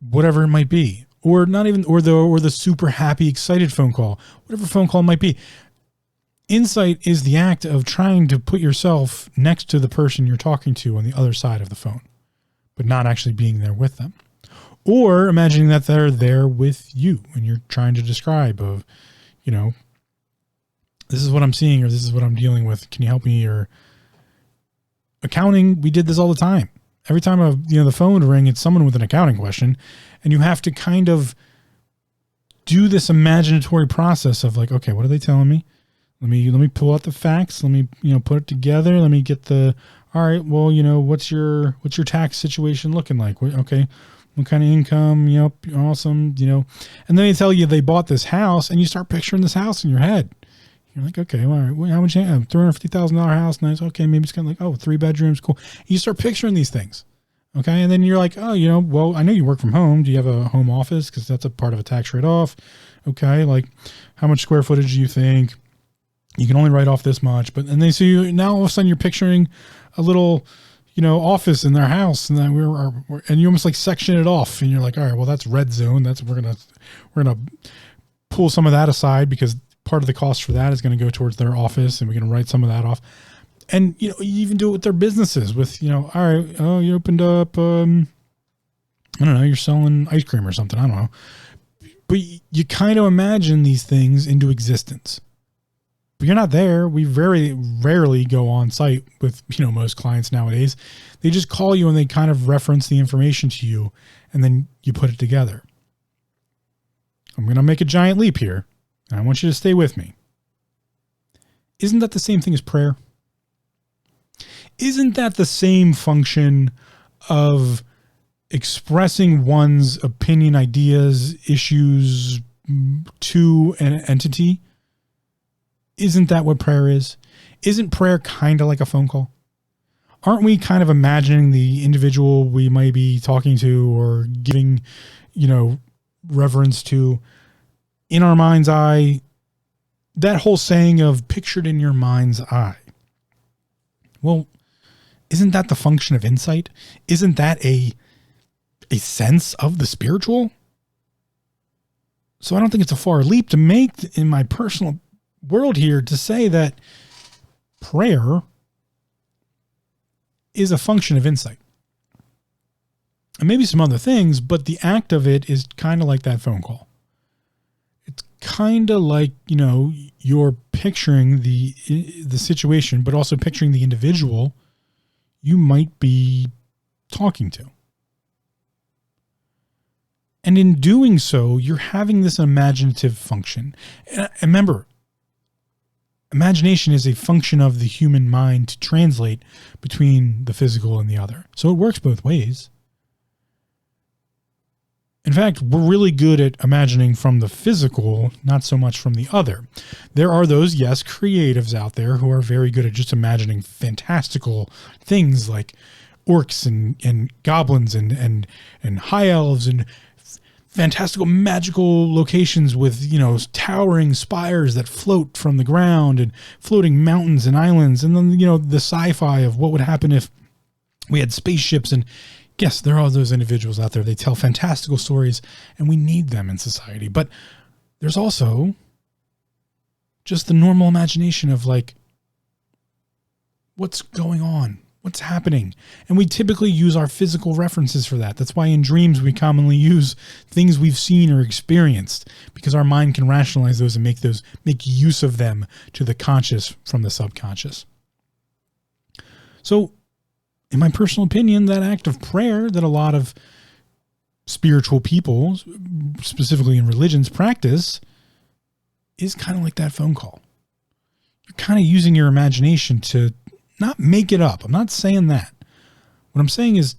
S1: whatever it might be, or not even, or the super happy, excited phone call, whatever phone call it might be. Insight is the act of trying to put yourself next to the person you're talking to on the other side of the phone, but not actually being there with them. Or imagining that they're there with you and you're trying to describe of, this is what I'm seeing, or this is what I'm dealing with. Can you help me? Or accounting, we did this all the time. Every time the phone would ring, it's someone with an accounting question, and you have to kind of do this imaginatory process of like, okay, what are they telling me? Let me pull out the facts. Let me, put it together. Let me get all right, well, what's your tax situation looking like? Okay. What kind of income? Yep. Awesome. And then they tell you they bought this house, and you start picturing this house in your head. You're like, okay, all right. Well, how much? $350,000 house. Nice. Okay. Maybe it's kind of like, 3 bedrooms. Cool. You start picturing these things. Okay. And then you're like, oh, well, I know you work from home. Do you have a home office? Cause that's a part of a tax write-off. Okay. Like, how much square footage do you think? You can only write off this much, and then so now all of a sudden you're picturing a little, office in their house, and then and you almost like section it off, and you're like, all right, well, that's red zone. We're gonna pull some of that aside because part of the cost for that is going to go towards their office, and we're going to write some of that off. And you even do it with their businesses. With all right, oh, you opened up, I don't know, you're selling ice cream or something. I don't know, but you kind of imagine these things into existence. But you're not there. We very rarely go on site with, most clients nowadays. They just call you and they kind of reference the information to you, and then you put it together. I'm going to make a giant leap here, and I want you to stay with me. Isn't that the same thing as prayer? Isn't that the same function of expressing one's opinion, ideas, issues to an entity? Isn't that what prayer is? Isn't prayer kind of like a phone call? Aren't we kind of imagining the individual we might be talking to or giving, reverence to in our mind's eye? That whole saying of pictured in your mind's eye. Well, isn't that the function of insight? Isn't that a sense of the spiritual? So I don't think it's a far leap to make in my personal world here to say that prayer is a function of insight. And maybe some other things, but the act of it is kind of like that phone call. It's kind of like, you're picturing the situation, but also picturing the individual you might be talking to. And in doing so, you're having this imaginative function. And remember, imagination is a function of the human mind to translate between the physical and the other. So it works both ways. fact, we're really good at imagining from the physical, not so much from the other. There are those, yes, creatives out there who are very good at just imagining fantastical things like orcs and goblins and high elves and fantastical magical locations with, you know, towering spires that float from the ground and floating mountains and islands. And then, you know, the sci-fi of what would happen if we had spaceships. And yes, there are those individuals out there. They tell fantastical stories and we need them in society. But there's also just the normal imagination of like, what's going on? What's happening? And we typically use our physical references for that. That's why in dreams we commonly use things we've seen or experienced, because our mind can rationalize those and make use of them to the conscious from the subconscious. So, in my personal opinion, that act of prayer that a lot of spiritual people, specifically in religions, practice is kind of like that phone call. You're kind of using your imagination to not make it up. I'm not saying that. What I'm saying is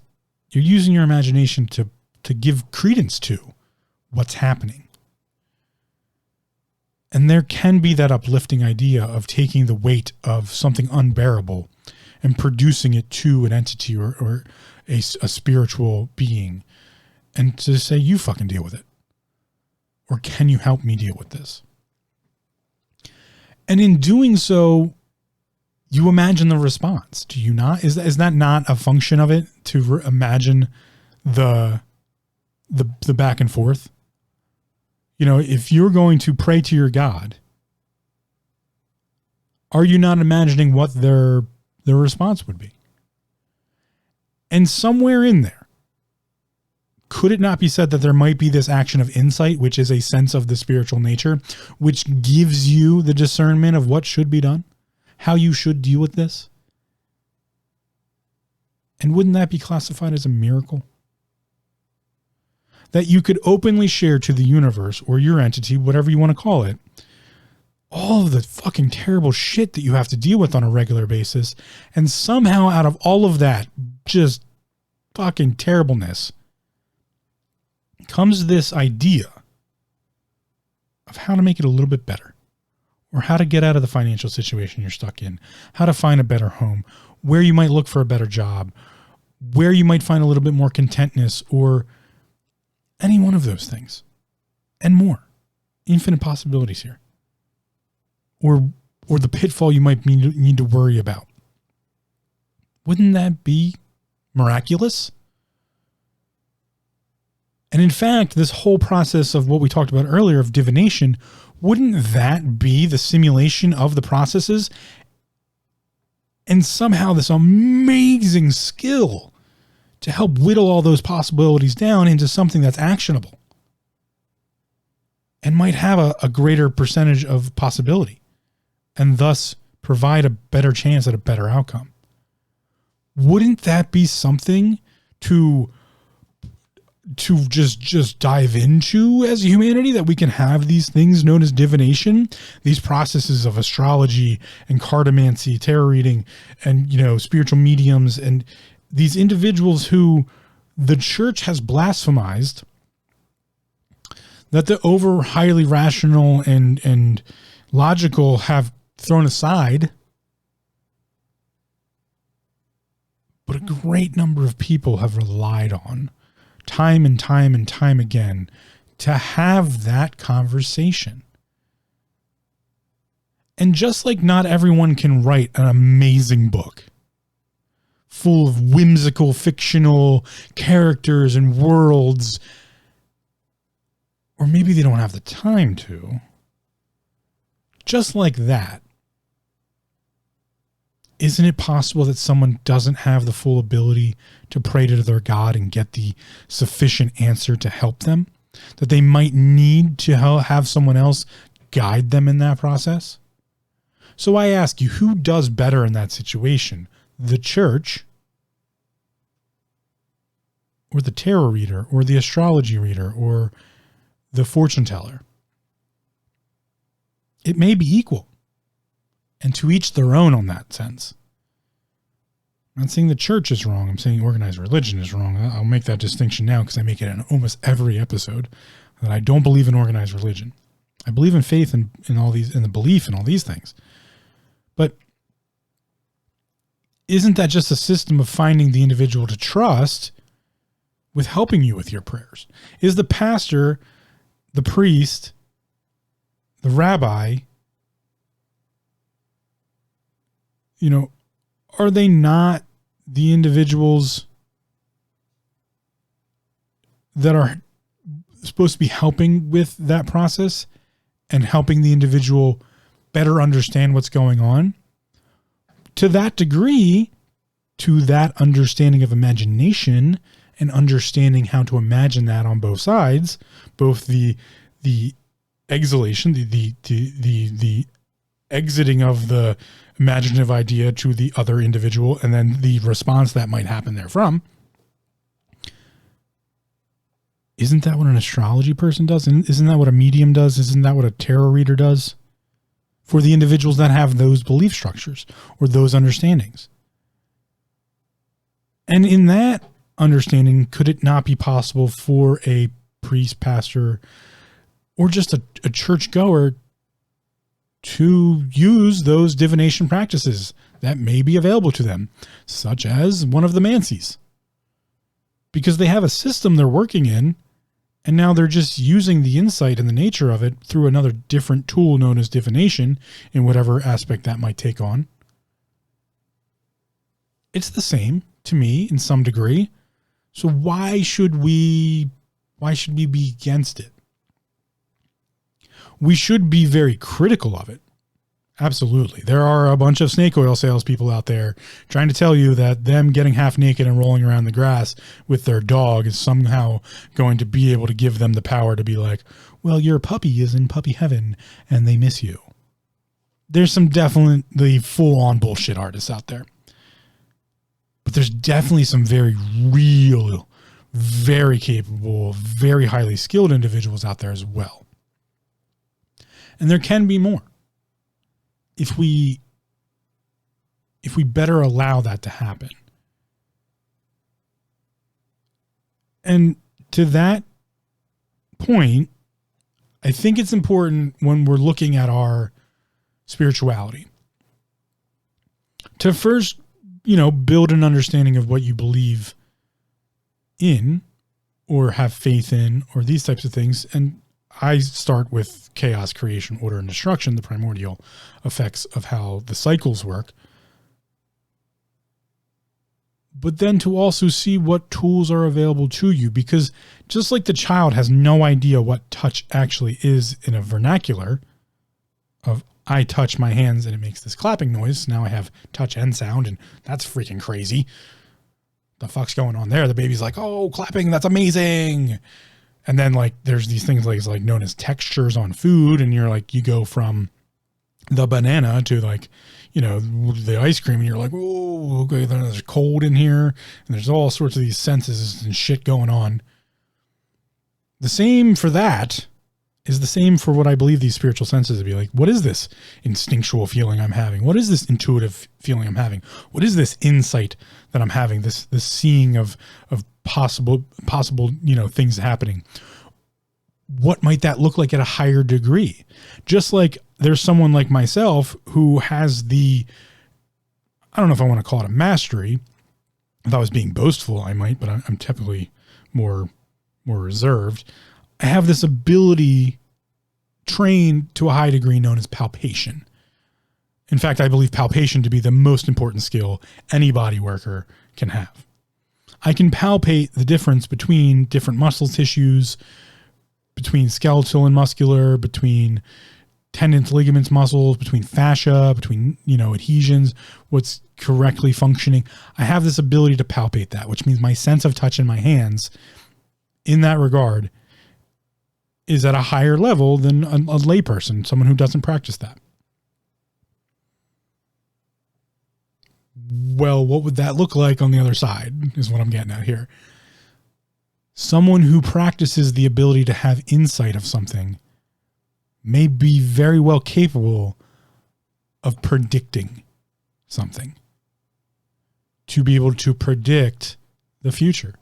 S1: you're using your imagination to give credence to what's happening. And there can be that uplifting idea of taking the weight of something unbearable and producing it to an entity or a spiritual being and to say, you fucking deal with it. Or can you help me deal with this? And in doing so, you imagine the response, do you not? Is that not a function of it, to imagine the back and forth? You know, if you're going to pray to your God, are you not imagining what their response would be? And somewhere in there, could it not be said that there might be this action of insight, which is a sense of the spiritual nature, which gives you the discernment of what should be done? How you should deal with this? And wouldn't that be classified as a miracle? That you could openly share to the universe or your entity, whatever you want to call it, all of the fucking terrible shit that you have to deal with on a regular basis. And somehow out of all of that, just fucking terribleness, comes this idea of how to make it a little bit better. Or how to get out of the financial situation you're stuck in, how to find a better home, where you might look for a better job, where you might find a little bit more contentness, or any one of those things and more. Infinite possibilities here. Or the pitfall you might need to worry about. Wouldn't that be miraculous? And in fact, this whole process of what we talked about earlier of divination, wouldn't that be the simulation of the processes? And somehow this amazing skill to help whittle all those possibilities down into something that's actionable and might have a greater percentage of possibility and thus provide a better chance at a better outcome. Wouldn't that be something to just dive into as humanity, that we can have these things known as divination, these processes of astrology and cartomancy, tarot reading, and, you know, spiritual mediums, and these individuals who the church has blasphemized, that the over highly rational and logical have thrown aside, but a great number of people have relied on time and time and time again to have that conversation. And just like not everyone can write an amazing book full of whimsical, fictional characters and worlds, or maybe they don't have the time to, just like that, isn't it possible that someone doesn't have the full ability to pray to their God and get the sufficient answer to help them? That they might need to have someone else guide them in that process? So I ask you, who does better in that situation? The church, or the tarot reader, or the astrology reader, or the fortune teller? It may be equal. And to each their own on that sense. I'm not saying the church is wrong. I'm saying organized religion is wrong. I'll make that distinction now because I make it in almost every episode, that I don't believe in organized religion. I believe in faith and in all these, in the belief in all these things. But isn't that just a system of finding the individual to trust with helping you with your prayers? Is the pastor, the priest, the rabbi, are they not the individuals that are supposed to be helping with that process and helping the individual better understand what's going on? To that degree, to that understanding of imagination and understanding how to imagine that on both sides, both the exhalation, the exiting of the imaginative idea to the other individual, and then the response that might happen therefrom. Isn't that what an astrology person does? And isn't that what a medium does? Isn't that what a tarot reader does? For the individuals that have those belief structures or those understandings. And in that understanding, could it not be possible for a priest, pastor, or just a churchgoer to use those divination practices that may be available to them, such as one of the Mancies? Because they have a system they're working in, and now they're just using the insight and the nature of it through another different tool known as divination, in whatever aspect that might take on. It's the same to me in some degree. So why should we be against it? We should be very critical of it. Absolutely. There are a bunch of snake oil salespeople out there trying to tell you that them getting half naked and rolling around the grass with their dog is somehow going to be able to give them the power to be like, well, your puppy is in puppy heaven and they miss you. There's some definitely full-on bullshit artists out there. But there's definitely some very real, very capable, very highly skilled individuals out there as well. And there can be more if we better allow that to happen. And to that point, I think it's important when we're looking at our spirituality to first, build an understanding of what you believe in or have faith in or these types of things. And I start with chaos, creation, order, and destruction, the primordial effects of how the cycles work. But then to also see what tools are available to you, because just like the child has no idea what touch actually is in a vernacular of I touch my hands and it makes this clapping noise. Now I have touch and sound, and that's freaking crazy. The fuck's going on there? The baby's like, oh, clapping, that's amazing. And then there's these things like known as textures on food. And you're like, you go from the banana to the ice cream, and you're like, oh, okay, there's cold in here. And there's all sorts of these senses and shit going on. The same for that is the same for what I believe these spiritual senses to be like. What is this instinctual feeling I'm having? What is this intuitive feeling I'm having? What is this insight that I'm having? This seeing of possible, things happening. What might that look like at a higher degree? Just like there's someone like myself who has I don't know if I want to call it a mastery. If I was being boastful, I might, but I'm typically more reserved. I have this ability trained to a high degree known as palpation. In fact, I believe palpation to be the most important skill any body worker can have. I can palpate the difference between different muscle tissues, between skeletal and muscular, between tendons, ligaments, muscles, between fascia, between, adhesions, what's correctly functioning. I have this ability to palpate that, which means my sense of touch in my hands in that regard is at a higher level than a layperson, someone who doesn't practice that. Well, what would that look like on the other side is what I'm getting at here. Someone who practices the ability to have insight of something may be very well capable of predicting something. to be able to predict the future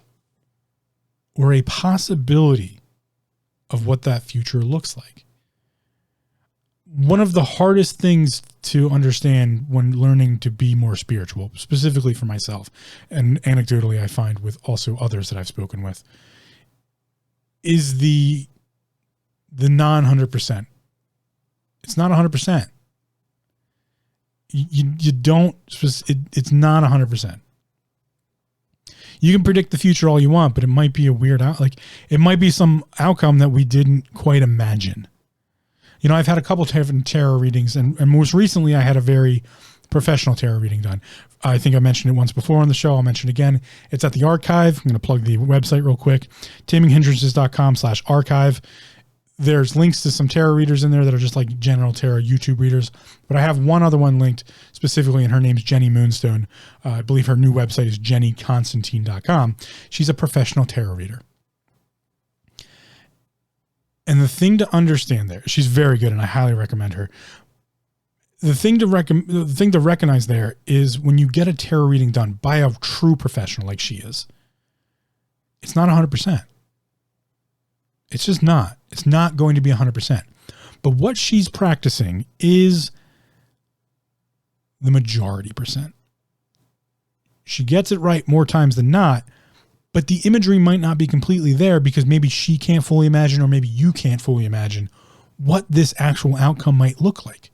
S1: or a possibility of what that future looks like. One of the hardest things to understand when learning to be more spiritual, specifically for myself, and anecdotally I find with also others that I've spoken with, is the non-100%. It's not 100%. You don't, it's not 100%. You can predict the future all you want, but it might be a weird it might be some outcome that we didn't quite imagine. You know, I've had a couple different tarot readings, and most recently I had a very professional tarot reading done. I think I mentioned it once before on the show. I'll mention it again. It's at the archive. I'm going to plug the website real quick. taminghindrances.com/archive. There's links to some tarot readers in there that are just like general tarot YouTube readers. But I have one other one linked specifically, and her name's Jenny Moonstone. I believe her new website is jennyconstantine.com. She's a professional tarot reader. And the thing to understand there, she's very good and I highly recommend her. The thing to recognize there is when you get a tarot reading done by a true professional like she is, it's not 100%. It's just not. It's not going to be 100%. But what she's practicing is the majority percent. She gets it right more times than not, but the imagery might not be completely there because maybe she can't fully imagine, or maybe you can't fully imagine what this actual outcome might look like.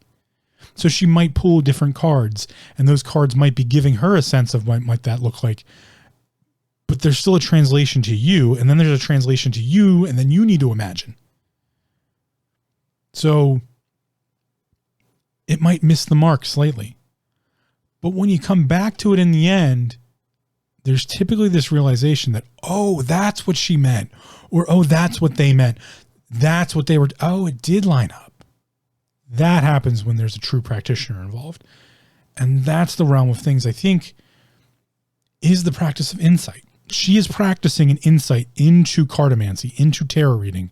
S1: So she might pull different cards, and those cards might be giving her a sense of what might that look like. But there's still a translation to you, and then there's a translation to you, and then you need to imagine. So it might miss the mark slightly. But when you come back to it in the end, there's typically this realization that, oh, that's what she meant, or, oh, that's what they meant. That's what they were. Oh, it did line up. That happens when there's a true practitioner involved. And that's the realm of things I think is the practice of insight. She is practicing an insight into cartomancy, into tarot reading,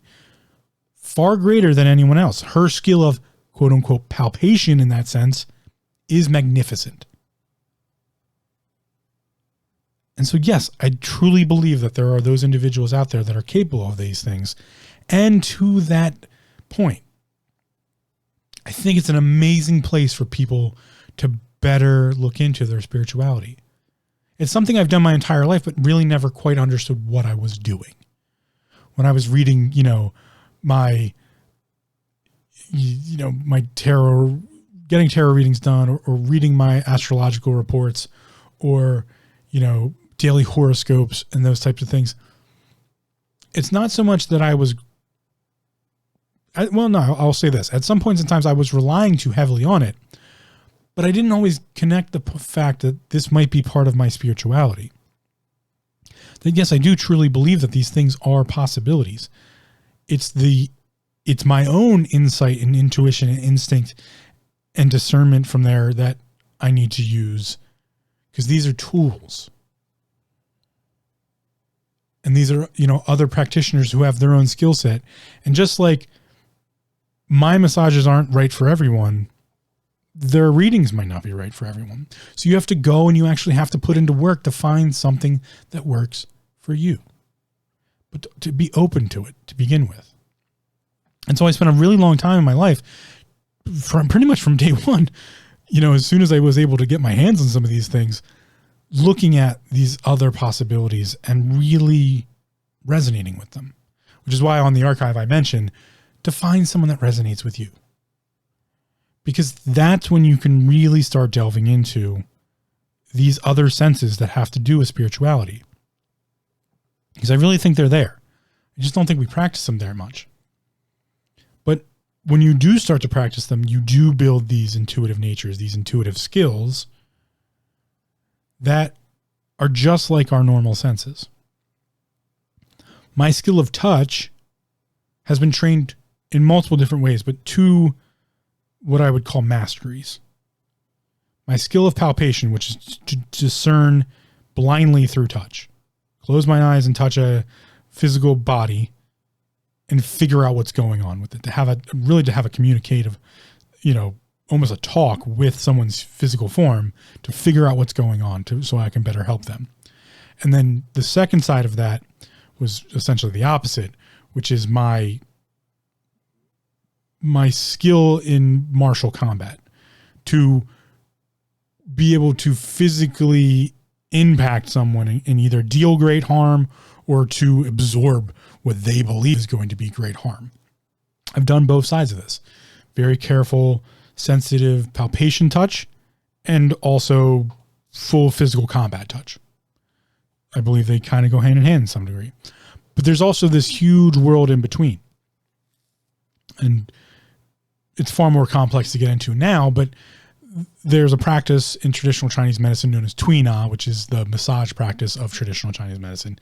S1: far greater than anyone else. Her skill of quote unquote palpation in that sense is magnificent. And so, yes, I truly believe that there are those individuals out there that are capable of these things. And to that point, I think it's an amazing place for people to better look into their spirituality. It's something I've done my entire life, but really never quite understood what I was doing. When I was reading, my tarot, getting tarot readings done, or reading my astrological reports, or, daily horoscopes and those types of things. It's not so much that I'll say this. At some points in times I was relying too heavily on it, but I didn't always connect the fact that this might be part of my spirituality. That yes, I do truly believe that these things are possibilities. It's my own insight and intuition and instinct and discernment from there that I need to use, because these are tools. And these are, other practitioners who have their own skill set. And just like my massages aren't right for everyone, their readings might not be right for everyone. So you have to go and you actually have to put into work to find something that works for you. But to be open to it to begin with. And so I spent a really long time in my life, pretty much from day one, as soon as I was able to get my hands on some of these things, looking at these other possibilities and really resonating with them, which is why on the archive I mentioned to find someone that resonates with you, because that's when you can really start delving into these other senses that have to do with spirituality. Because I really think they're there. I just don't think we practice them there much. But when you do start to practice them, you do build these intuitive natures, these intuitive skills that are just like our normal senses. My skill of touch has been trained in multiple different ways, but two what I would call masteries. My skill of palpation, which is to discern blindly through touch. Close my eyes and touch a physical body and figure out what's going on with it. To have a communicative, almost a talk with someone's physical form to figure out what's going on so I can better help them. And then the second side of that was essentially the opposite, which is my skill in martial combat, to be able to physically impact someone and either deal great harm or to absorb what they believe is going to be great harm. I've done both sides of this. Very careful, sensitive palpation touch, and also full physical combat touch. I believe they kind of go hand in hand in some degree. But there's also this huge world in between. And it's far more complex to get into now, but there's a practice in traditional Chinese medicine known as Tui Na, which is the massage practice of traditional Chinese medicine.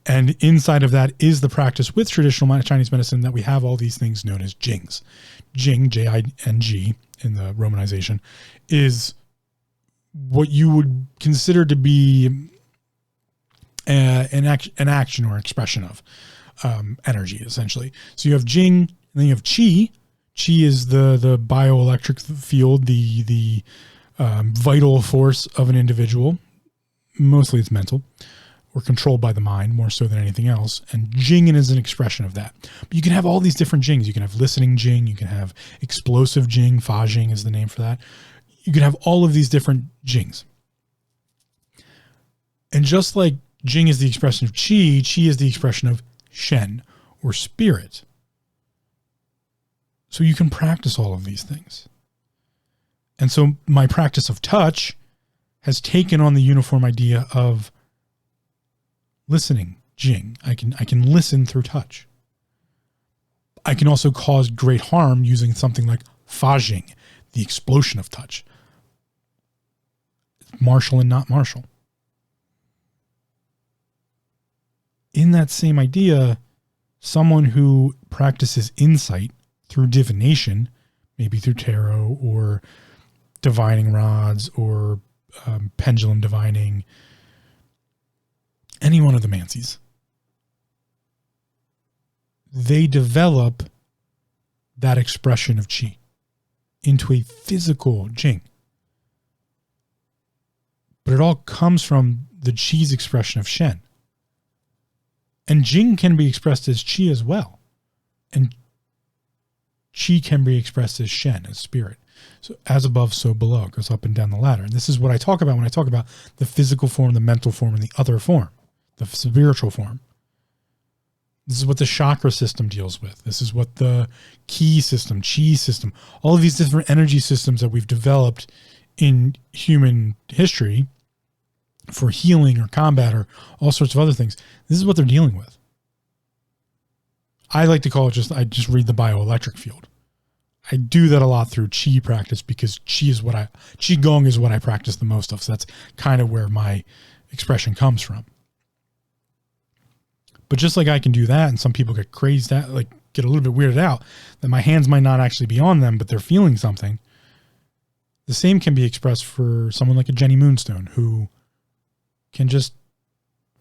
S1: And inside of that is the practice with traditional Chinese medicine that we have all these things known as Jings. Jing, J-I-N-G, in the romanization, is what you would consider to be an action or expression of energy, essentially. So you have Jing, and then you have Qi. Qi is the bioelectric field, the vital force of an individual. Mostly it's mental or controlled by the mind more so than anything else. And Jing is an expression of that. But you can have all these different Jings. You can have listening Jing. You can have explosive Jing. Fa Jing is the name for that. You can have all of these different Jings. And just like Jing is the expression of Qi, Qi is the expression of Shen or spirit. So you can practice all of these things. And so my practice of touch has taken on the uniform idea of listening, Jing. I can listen through touch. I can also cause great harm using something like Fa Jing, the explosion of touch. Martial and not martial. In that same idea, someone who practices insight through divination, maybe through tarot or divining rods or pendulum divining, any one of the Mancies, they develop that expression of Qi into a physical Jing. But it all comes from the Qi's expression of Shen. And Jing can be expressed as Qi as well. And Qi can be expressed as Shen, as spirit. So as above, so below. It goes up and down the ladder. And this is what I talk about when I talk about the physical form, the mental form, and the other form, the spiritual form. This is what the chakra system deals with. This is what the Qi system, Qi system, all of these different energy systems that we've developed in human history for healing or combat or all sorts of other things. This is what they're dealing with. I like to call it I just read the bioelectric field. I do that a lot through Qi practice because Qigong is what I practice the most of. So that's kind of where my expression comes from. But just like I can do that, and some people get crazed out, like get a little bit weirded out, that my hands might not actually be on them, but they're feeling something. The same can be expressed for someone like a Jenny Moonstone, who can just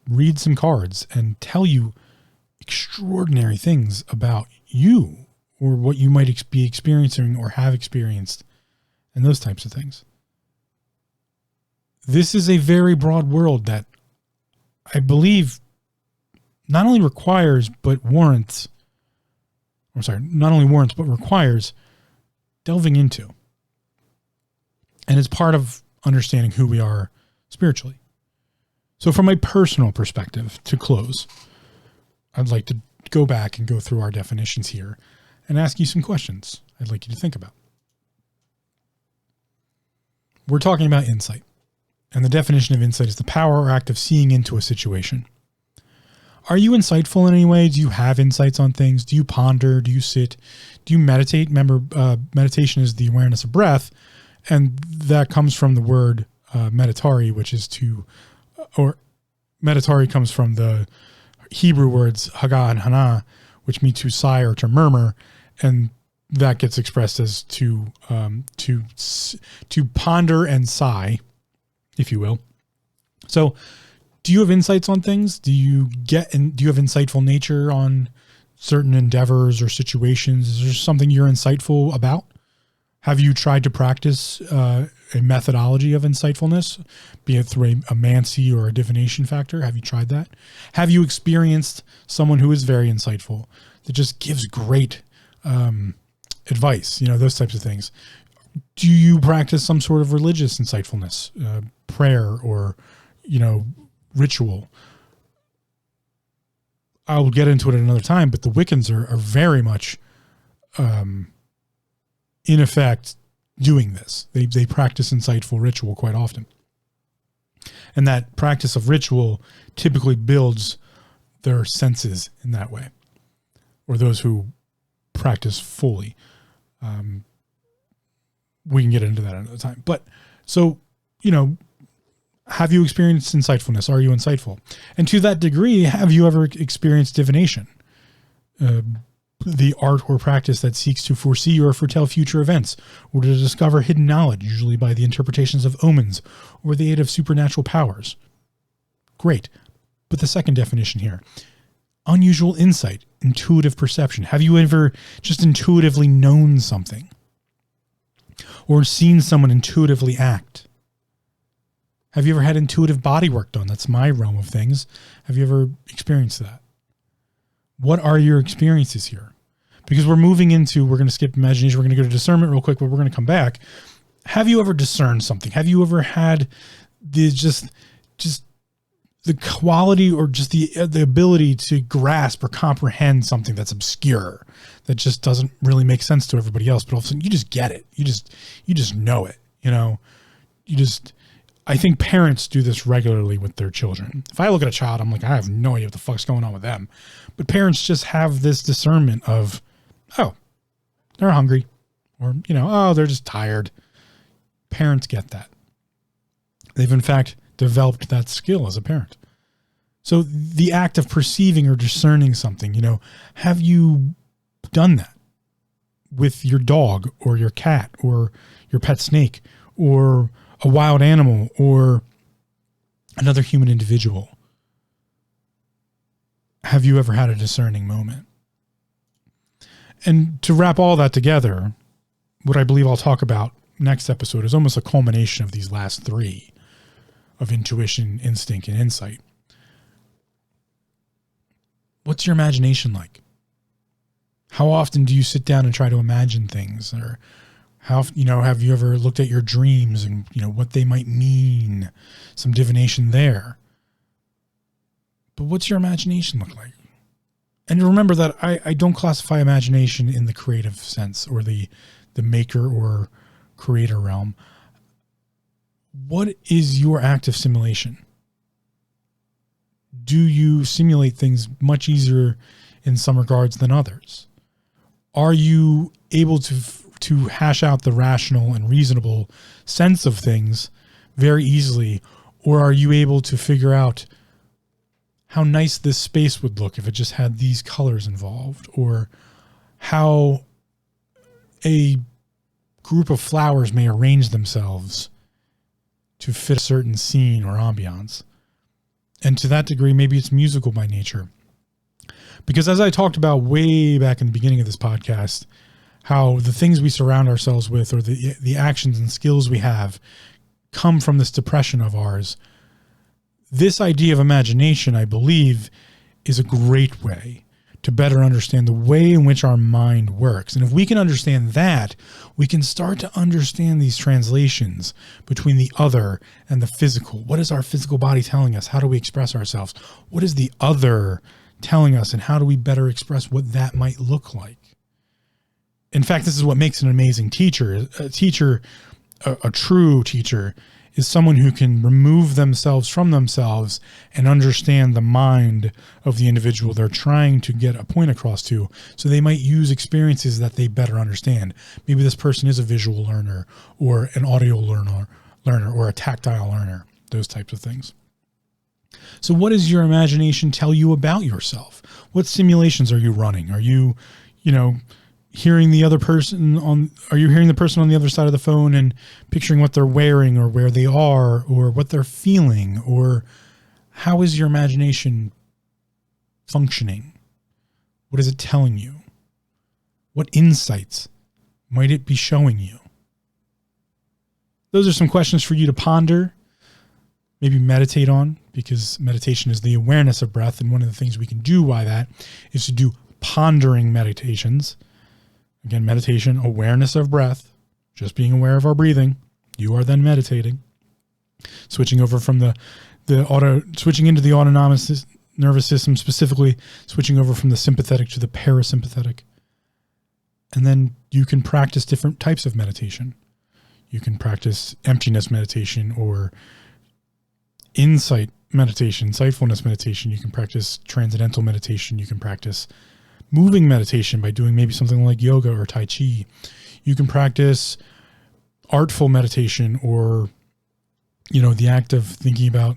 S1: read some cards and tell you extraordinary things about you or what you might be experiencing or have experienced and those types of things. This is a very broad world that I believe not only requires, but warrants, not only warrants, but requires delving into. And it's part of understanding who we are spiritually. So from a personal perspective, to close, I'd like to go back and go through our definitions here and ask you some questions I'd like you to think about. We're talking about insight. And the definition of insight is the power or act of seeing into a situation. Are you insightful in any way? Do you have insights on things? Do you ponder? Do you sit? Do you meditate? Remember, meditation is the awareness of breath. And that comes from the word meditari, which is or meditari comes from the Hebrew words haga and hana, which mean to sigh or to murmur. And that gets expressed as to ponder and sigh, if you will. So do you have insights on things? Do you have insightful nature on certain endeavors or situations? Is there something you're insightful about? Have you tried to practice a methodology of insightfulness, be it through a Mansi or a divination factor? Have you tried that? Have you experienced someone who is very insightful that just gives great advice, those types of things? Do you practice some sort of religious insightfulness, prayer or, ritual? I'll get into it at another time, but the Wiccans are very much, in effect, doing this. They practice insightful ritual quite often. And that practice of ritual typically builds their senses in that way, or those who practice fully. We can get into that another time. But so, have you experienced insightfulness? Are you insightful? And to that degree, have you ever experienced divination? The art or practice that seeks to foresee or foretell future events, or to discover hidden knowledge, usually by the interpretations of omens or the aid of supernatural powers. Great. But the second definition here, unusual insight, intuitive perception. Have you ever just intuitively known something? Or seen someone intuitively act? Have you ever had intuitive body work done? That's my realm of things. Have you ever experienced that? What are your experiences here? Because we're going to skip imagination. We're going to go to discernment real quick, but we're going to come back. Have you ever discerned something? Have you ever had just the quality or just the ability to grasp or comprehend something that's obscure, that just doesn't really make sense to everybody else, but all of a sudden you just get it. You just know it. I think parents do this regularly with their children. If I look at a child, I'm like, I have no idea what the fuck's going on with them. But parents just have this discernment of, oh, they're hungry, or, oh, they're just tired. Parents get that. They've in fact developed that skill as a parent. So the act of perceiving or discerning something, have you done that with your dog or your cat or your pet snake or a wild animal or another human individual? Have you ever had a discerning moment? And to wrap all that together, what I believe I'll talk about next episode is almost a culmination of these last three of intuition, instinct, and insight. What's your imagination like? How often do you sit down and try to imagine things? Or have you ever looked at your dreams and, what they might mean? Some divination there. But what's your imagination look like? And remember that I don't classify imagination in the creative sense or the maker or creator realm. What is your active simulation? Do you simulate things much easier in some regards than others? Are you able to hash out the rational and reasonable sense of things very easily? Or are you able to figure out how nice this space would look if it just had these colors involved? Or how a group of flowers may arrange themselves to fit a certain scene or ambiance? And to that degree, maybe it's musical by nature. Because as I talked about way back in the beginning of this podcast, how the things we surround ourselves with or the actions and skills we have come from this depression of ours. This idea of imagination, I believe, is a great way to better understand the way in which our mind works. And if we can understand that, we can start to understand these translations between the other and the physical. What is our physical body telling us? How do we express ourselves? What is the other telling us, and how do we better express what that might look like? In fact, this is what makes an amazing teacher. A true teacher, is someone who can remove themselves from themselves and understand the mind of the individual they're trying to get a point across to. So they might use experiences that they better understand. Maybe this person is a visual learner or an audio learner or a tactile learner, those types of things. So what does your imagination tell you about yourself? What simulations are you running? Are you, hearing the person on the other side of the phone and picturing what they're wearing or where they are or what they're feeling? Or how is your imagination functioning? What is it telling you? What insights might it be showing you? those are some questions for you to ponder, maybe meditate on, because meditation is the awareness of breath. And one of the things we can do by that is to do pondering meditations. Again, meditation, awareness of breath, just being aware of our breathing. You are then meditating. Switching over from switching into the autonomous nervous system, specifically switching over from the sympathetic to the parasympathetic. And then you can practice different types of meditation. You can practice emptiness meditation or insight meditation, insightfulness meditation. You can practice transcendental meditation. You can practice moving meditation by doing maybe something like yoga or Tai Chi. You can practice artful meditation or, the act of thinking about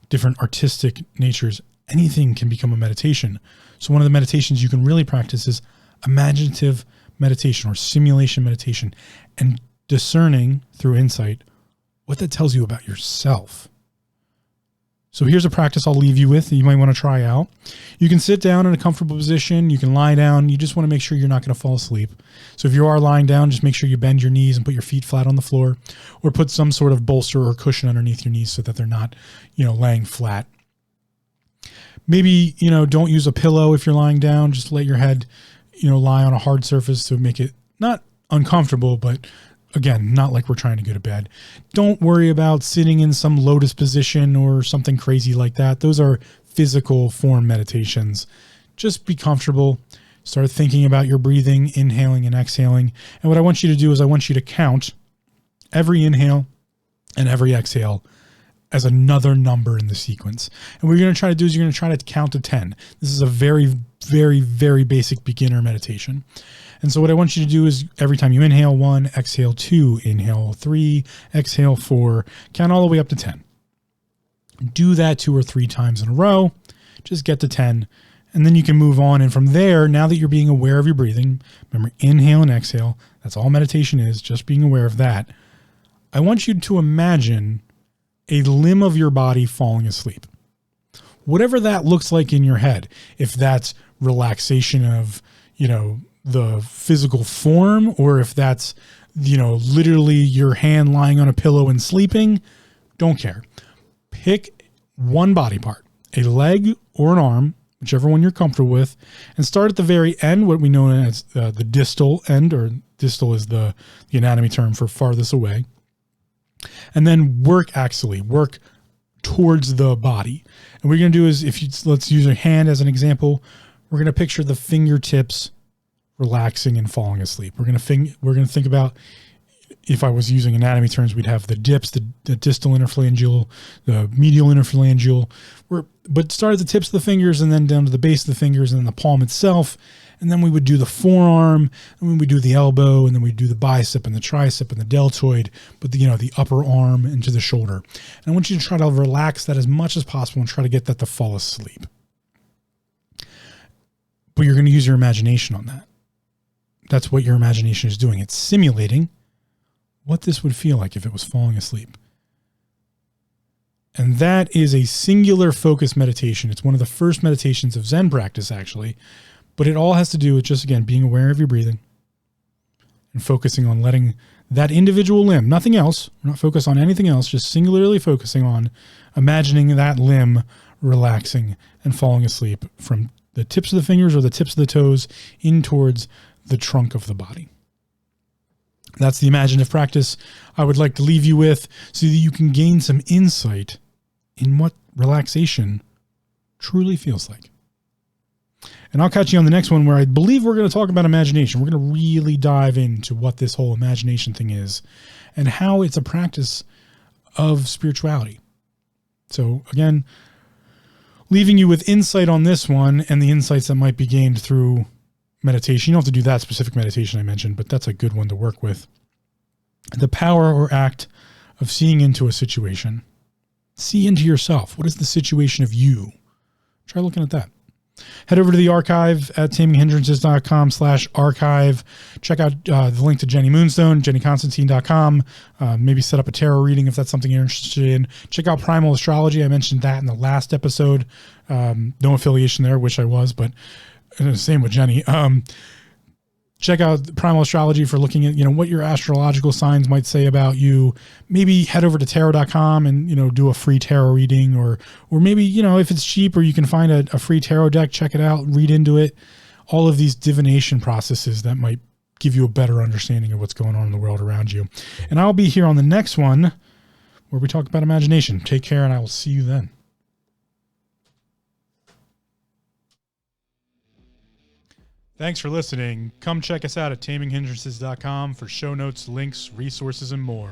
S1: different artistic natures. Anything can become a meditation. So one of the meditations you can really practice is imaginative meditation or simulation meditation, and discerning through insight what that tells you about yourself. So here's a practice I'll leave you with that you might want to try out. You can sit down in a comfortable position. You can lie down. You just want to make sure you're not going to fall asleep. So if you are lying down, just make sure you bend your knees and put your feet flat on the floor, or put some sort of bolster or cushion underneath your knees so that they're not, laying flat. Maybe, don't use a pillow if you're lying down. Just let your head, lie on a hard surface to make it not uncomfortable, but again, not like we're trying to go to bed. Don't worry about sitting in some lotus position or something crazy like that. Those are physical form meditations. Just be comfortable. Start thinking about your breathing, inhaling and exhaling. And what I want you to do is I want you to count every inhale and every exhale as another number in the sequence. And what you're going to try to do is you're going to try to count to 10. This is a very, very, very basic beginner meditation. And so what I want you to do is every time you inhale 1, exhale 2, inhale 3, exhale 4, count all the way up to 10. Do that 2 or 3 times in a row. Just get to 10. And then you can move on. And from there, now that you're being aware of your breathing, remember, inhale and exhale. That's all meditation is, just being aware of that. I want you to imagine a limb of your body falling asleep. Whatever that looks like in your head, if that's relaxation of, the physical form, or if that's, literally your hand lying on a pillow and sleeping, don't care. Pick one body part, a leg or an arm, whichever one you're comfortable with, and start at the very end, what we know as the distal end, or distal is the anatomy term for farthest away. And then work axially, work towards the body. And what you're going to do is, let's use a hand as an example. We're going to picture the fingertips relaxing and falling asleep. We're going to think about, if I was using anatomy terms, we'd have the dips, the distal interphalangeal, the medial interphalangeal. But start at the tips of the fingers and then down to the base of the fingers and then the palm itself. And then we would do the forearm, and then we do the elbow, and then we do the bicep and the tricep and the deltoid, but the upper arm into the shoulder. And I want you to try to relax that as much as possible and try to get that to fall asleep. But you're going to use your imagination on that. That's what your imagination is doing. It's simulating what this would feel like if it was falling asleep. And that is a singular focus meditation. It's one of the first meditations of Zen practice, actually. But it all has to do with just, again, being aware of your breathing and focusing on letting that individual limb, nothing else, we're not focused on anything else, just singularly focusing on imagining that limb relaxing and falling asleep from the tips of the fingers or the tips of the toes in towards the trunk of the body. That's the imaginative practice I would like to leave you with, so that you can gain some insight in what relaxation truly feels like. And I'll catch you on the next one, where I believe we're going to talk about imagination. We're going to really dive into what this whole imagination thing is and how it's a practice of spirituality. So again, leaving you with insight on this one and the insights that might be gained through meditation. You don't have to do that specific meditation I mentioned, but that's a good one to work with. The power or act of seeing into a situation. See into yourself. What is the situation of you? Try looking at that. Head over to the archive at taminghindrances.com/archive. Check out the link to Jenny Moonstone, jennyconstantine.com. Maybe set up a tarot reading if that's something you're interested in. Check out Primal Astrology. I mentioned that in the last episode. No affiliation there, which I was, but same with Jenny. check out Primal Astrology for looking at, what your astrological signs might say about you. Maybe head over to tarot.com and, do a free tarot reading, or maybe, if it's cheap or you can find a free tarot deck, check it out, read into it. All of these divination processes that might give you a better understanding of what's going on in the world around you. And I'll be here on the next one where we talk about imagination. Take care, and I will see you then. Thanks for listening. Come check us out at taminghindrances.com for show notes, links, resources, and more.